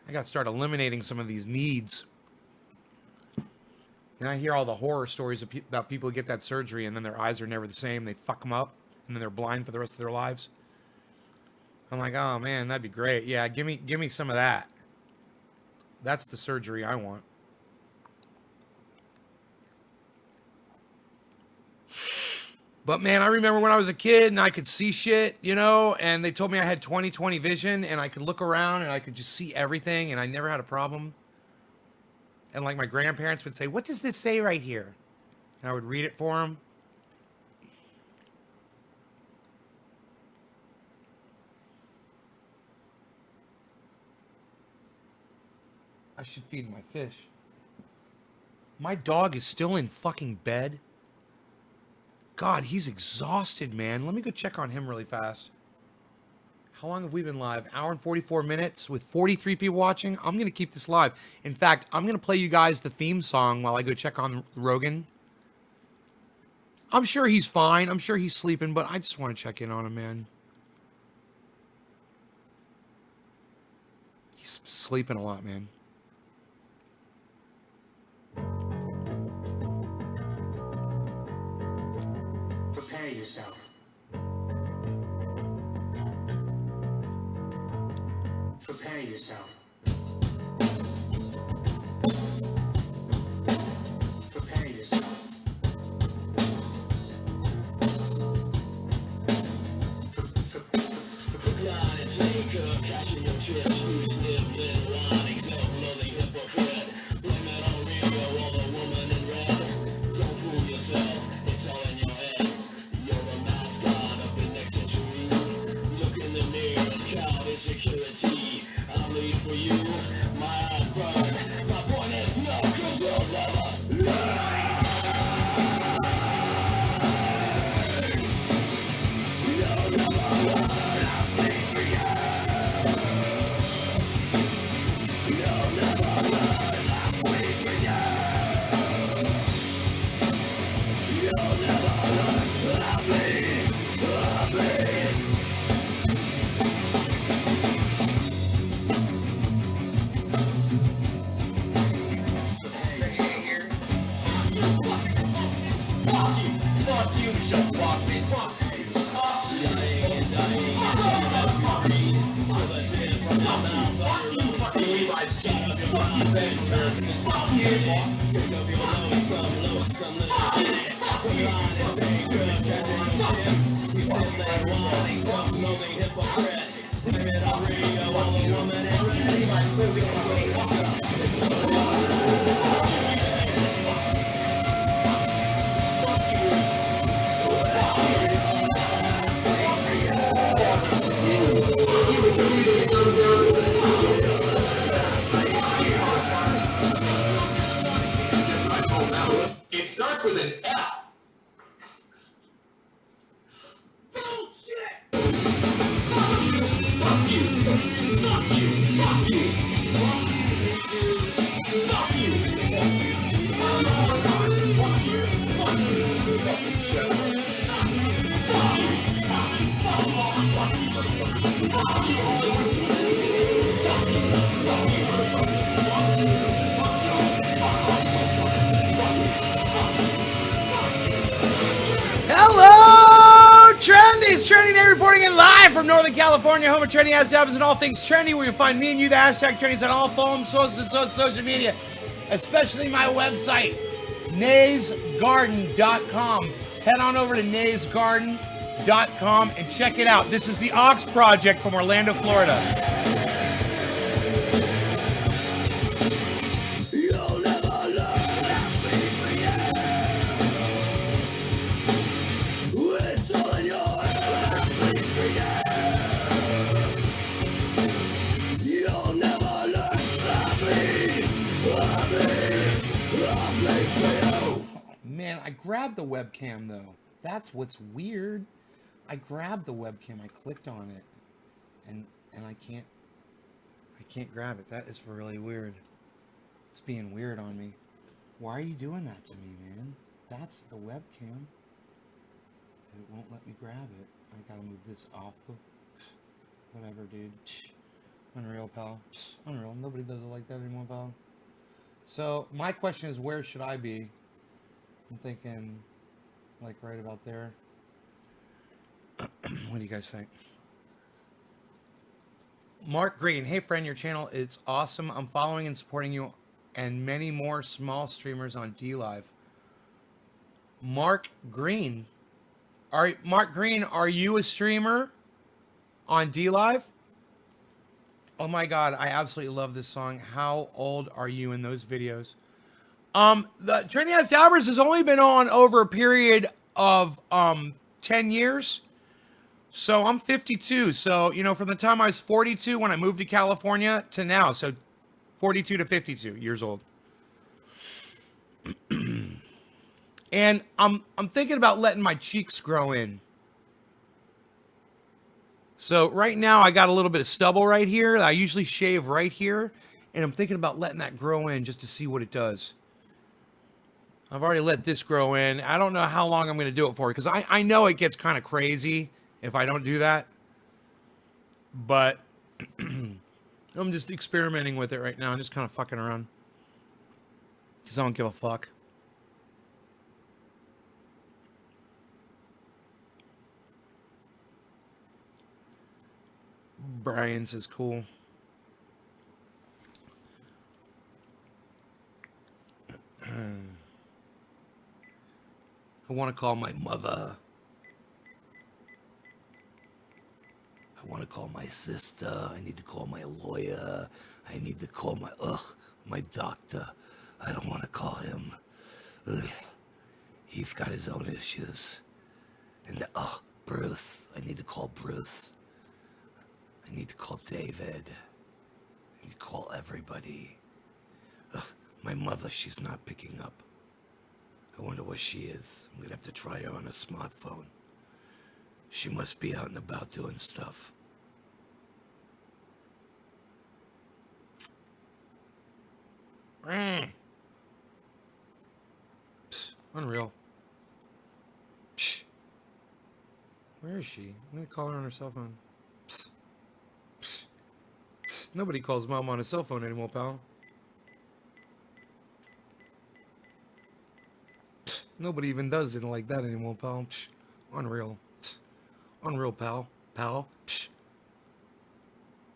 I got to start eliminating some of these needs. And I hear all the horror stories about people who get that surgery and then their eyes are never the same. They fuck them up and then they're blind for the rest of their lives. I'm like, oh man, that'd be great. Yeah, give me some of that. That's the surgery I want. But man, I remember when I was a kid and I could see shit, you know, and they told me I had 20/20 vision and I could look around and I could just see everything and I never had a problem. And like my grandparents would say, what does this say right here? And I would read it for them. I should feed my fish. My dog is still in fucking bed. God, he's exhausted, man. Let me go check on him really fast. How long have we been live? Hour and 44 minutes with 43 people watching. I'm going to keep this live. In fact, I'm going to play you guys the theme song while I go check on Rogan. I'm sure he's fine. I'm sure he's sleeping, but I just want to check in on him, man. He's sleeping a lot, man. Prepare yourself. Prepare yourself. Prepare yourself. Line and take up, cashing your chips, you slip, little line, self-loving hypocrite. Blame it on Rio or the woman in red. Don't fool yourself, it's all in your head. You're the mascot of the next century. Look in the mirror, it's cloud insecurity. I'll lead for you, my eyes burn. My point is no, 'cause you'll never learn. Fuck you, shut walk me, fuck you. Dying and dying, it's all that you breathe. All that's in from the mouth of your own feet. Change your minds and turns to something. Sick of your lowest from loathsome little kid. Line and take up, catching your chips. We still lay whining, self-loathing hypocrite. Blame it on Rio, all the woman in red. It starts with an F. Hello, Trendies! Trendy Day reporting in live from Northern California, home of Trendy Ass Dabs and all things trendy, where you find me and you, the hashtag Trendies, on all forms, sources, and social media, especially my website, naysgarden.com. Head on over to naysgarden.com and check it out. This is the Ox Project from Orlando, Florida. Man, I grabbed the webcam though. That's what's weird. I grabbed the webcam, I clicked on it, and I can't grab it. That is really weird. It's being weird on me. Why are you doing that to me, man? That's the webcam. It won't let me grab it. I gotta move this off the... Whatever, dude. Unreal, pal. Unreal. Nobody does it like that anymore, pal. So, my question is, where should I be? I'm thinking, like, right about there. What do you guys think? Mark Green. Hey, friend, your channel is awesome. I'm following and supporting you and many more small streamers on DLive. Mark Green. Mark Green, are you a streamer on DLive? Oh my God, I absolutely love this song. How old are you in those videos? The Trendy Ass Dabbers has only been on over a period of 10 years. So I'm 52. So, you know, from the time I was 42 when I moved to California to now, so 42 to 52 years old. And I'm thinking about letting my cheeks grow in. So right now I got a little bit of stubble right here. I usually shave right here, and I'm thinking about letting that grow in just to see what it does. I've already let this grow in. I don't know how long I'm going to do it for, because I know it gets kind of crazy if I don't do that. But I'm just experimenting with it right now. I'm just kind of fucking around, because I don't give a fuck. Brian says cool. I want to call my mother. I want to call my sister. I need to call my lawyer. I need to call my doctor. I don't want to call him. Ugh. He's got his own issues. And Bruce. I need to call Bruce. I need to call David. I need to call everybody. Ugh. My mother, she's not picking up. I wonder where she is. I'm gonna have to try her on a smartphone. She must be out and about doing stuff. Psst, unreal. Psst. Where is she? I'm gonna call her on her cell phone. Psst. Psst. Psst. Nobody calls mom on a cell phone anymore, pal. Psst. Nobody even does it like that anymore, pal. Psst. Unreal. Psst. Unreal, pal. Pal. Psst.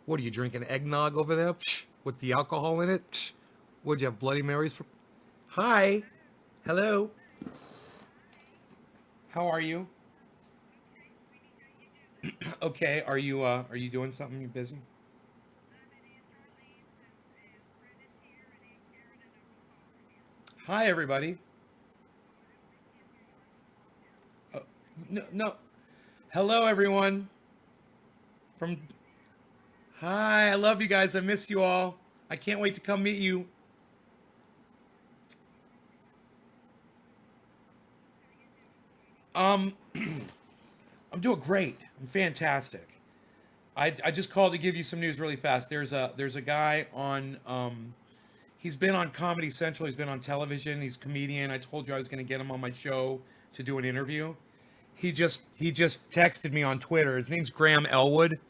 What are you drinking? Eggnog over there? Psst. With the alcohol in it? Psst. Would you have Bloody Marys for? Hi. Hello. How are you? Okay. Are you doing something? You busy? Hi, everybody. No. Hello, everyone. Hi, I love you guys. I miss you all. I can't wait to come meet you. I'm doing great. I'm fantastic. I just called to give you some news really fast. There's a guy on he's been on Comedy Central, he's been on television, he's a comedian. I told you I was going to get him on my show to do an interview. He just texted me on Twitter. His name's Graham Elwood.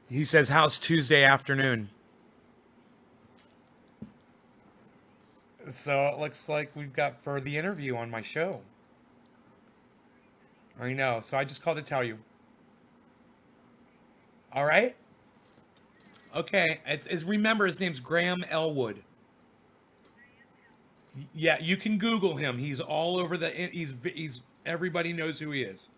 He says, "How's Tuesday afternoon?" So it looks like we've got for the interview on my show. I know. So I just called to tell you. All right. Okay. Remember, his name's Graham Elwood. Yeah, you can Google him. He's all over he's everybody knows who he is,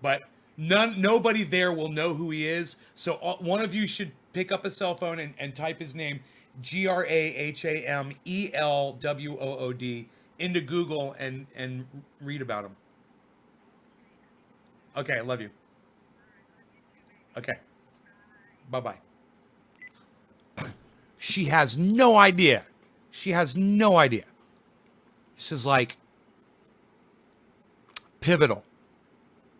but nobody there will know who he is. So one of you should pick up a cell phone and type his name, GrahamElwood, into Google and read about him. Okay, I love you. Okay. Bye-bye. She has no idea. She has no idea. This is like pivotal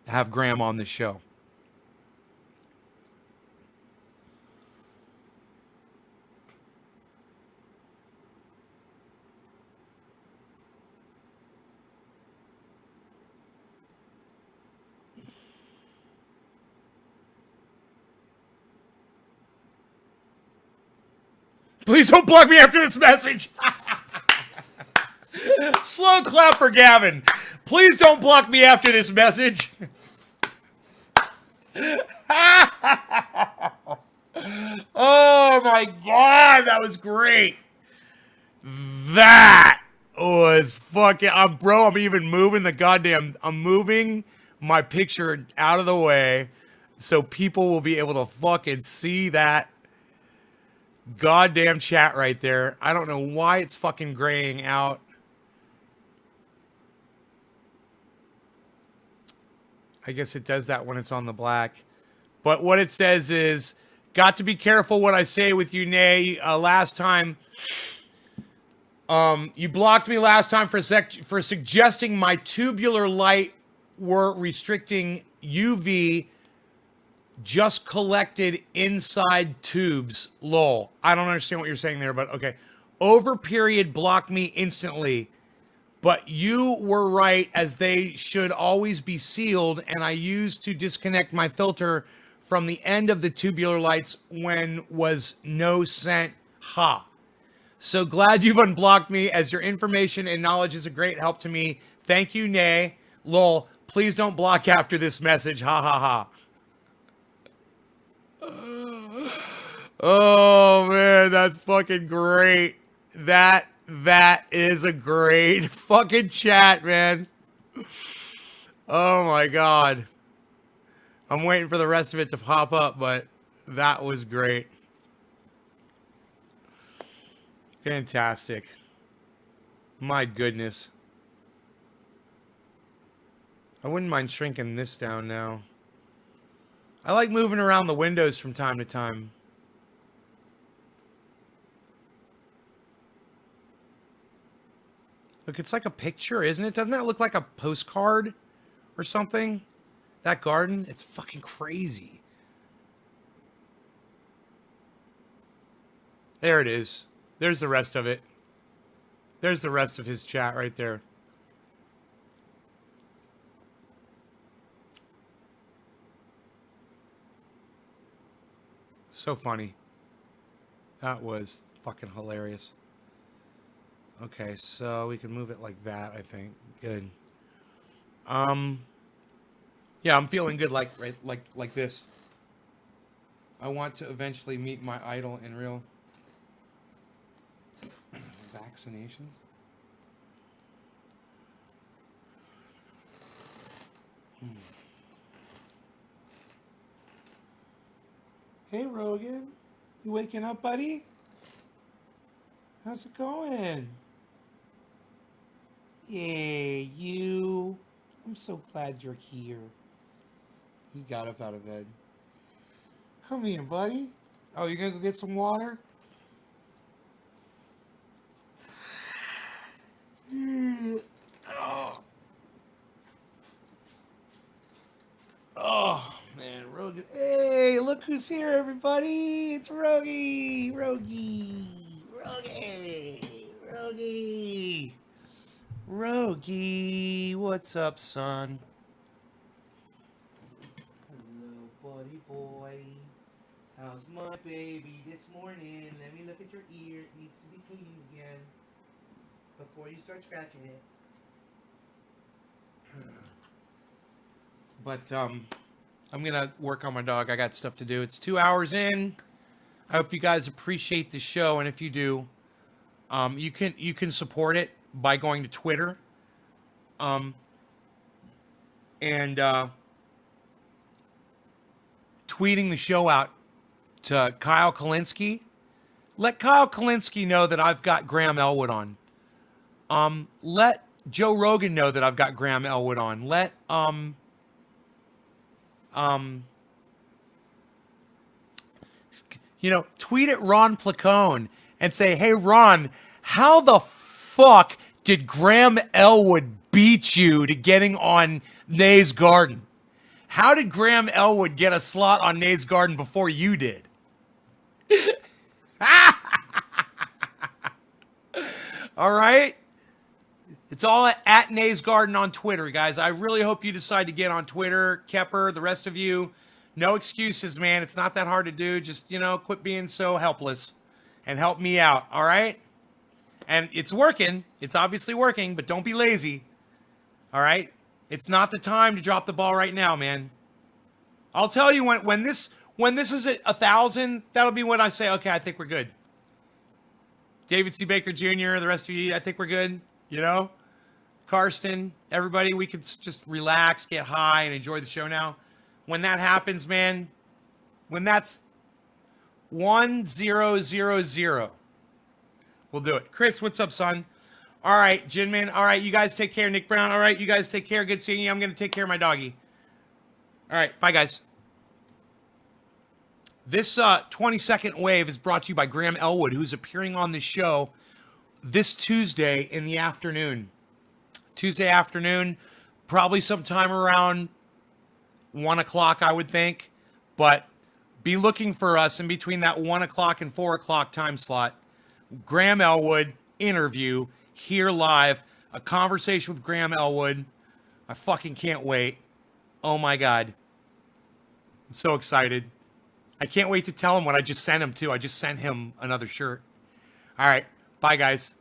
to have Graham on the show. Please don't block me after this message. Slow clap for Gavin. Please don't block me after this message. Oh my God, that was great. That was fucking, bro, I'm even moving I'm moving my picture out of the way so people will be able to fucking see that goddamn chat right there. I don't know why it's fucking graying out. I guess it does that when it's on the black. But what it says is, got to be careful what I say with you, Nay. Last time, you blocked me last time for suggesting my tubular light were restricting UV just collected inside tubes. Lol. I don't understand what you're saying there, but okay. Over period blocked me instantly. But you were right, as they should always be sealed, and I used to disconnect my filter from the end of the tubular lights when was no sent. Ha. So glad you've unblocked me, as your information and knowledge is a great help to me. Thank you, Nay. Lol. Please don't block after this message. Ha ha ha. Oh man, that's fucking great. That is a great fucking chat, man. Oh my god. I'm waiting for the rest of it to pop up, but that was great. Fantastic. My goodness. I wouldn't mind shrinking this down now. I like moving around the windows from time to time. Look, it's like a picture, isn't it? Doesn't that look like a postcard or something? That garden? It's fucking crazy. There it is. There's the rest of it. There's the rest of his chat right there. So funny. That was fucking hilarious. Okay, so we can move it like that, I think. Good. Yeah, I'm feeling good like this. I want to eventually meet my idol in real vaccinations. Hey Rogan, you waking up, buddy? How's it going? Yeah, you. I'm so glad you're here. He got up out of bed. Come here, buddy. Oh, you're gonna go get some water? Oh. Oh, man, Rogan. Hey, look who's here, everybody. It's Rogie. Rogie. Rogie, what's up, son? Hello, buddy boy. How's my baby this morning? Let me look at your ear. It needs to be cleaned again before you start scratching it. But I'm gonna work on my dog. I got stuff to do. It's 2 hours in. I hope you guys appreciate the show, and if you do, you can support it by going to Twitter, and tweeting the show out to Kyle Kalinske. Let Kyle Kalinske know that I've got Graham Elwood on. Let Joe Rogan know that I've got Graham Elwood on. Let tweet at Ron Placone and say, hey, Ron, how the fuck did Graham Elwood beat you to getting on Nay's Garden? How did Graham Elwood get a slot on Nay's Garden before you did? All right? It's all at Nay's Garden on Twitter, guys. I really hope you decide to get on Twitter. Kepper, the rest of you, no excuses, man. It's not that hard to do. Just, quit being so helpless and help me out, all right? And it's working. It's obviously working, but don't be lazy, all right? It's not the time to drop the ball right now, man. I'll tell you when this is at 1,000, that'll be when I say, okay, I think we're good. David C. Baker Jr., the rest of you, I think we're good, Karsten, everybody, we could just relax, get high, and enjoy the show now. When that happens, man, when that's 1000, we'll do it. Chris, what's up, son? All right, Jinmin. All right, you guys take care. Nick Brown. All right, you guys take care. Good seeing you. I'm going to take care of my doggy. All right, bye, guys. This 20-second wave is brought to you by Graham Elwood, who's appearing on the show this Tuesday in the afternoon. Tuesday afternoon, probably sometime around 1 o'clock, I would think. But be looking for us in between that 1 o'clock and 4 o'clock time slot. Graham Elwood interview here live. A conversation with Graham Elwood. I fucking can't wait. Oh my God. I'm so excited. I can't wait to tell him what I just sent him too. I just sent him another shirt. All right. Bye, guys.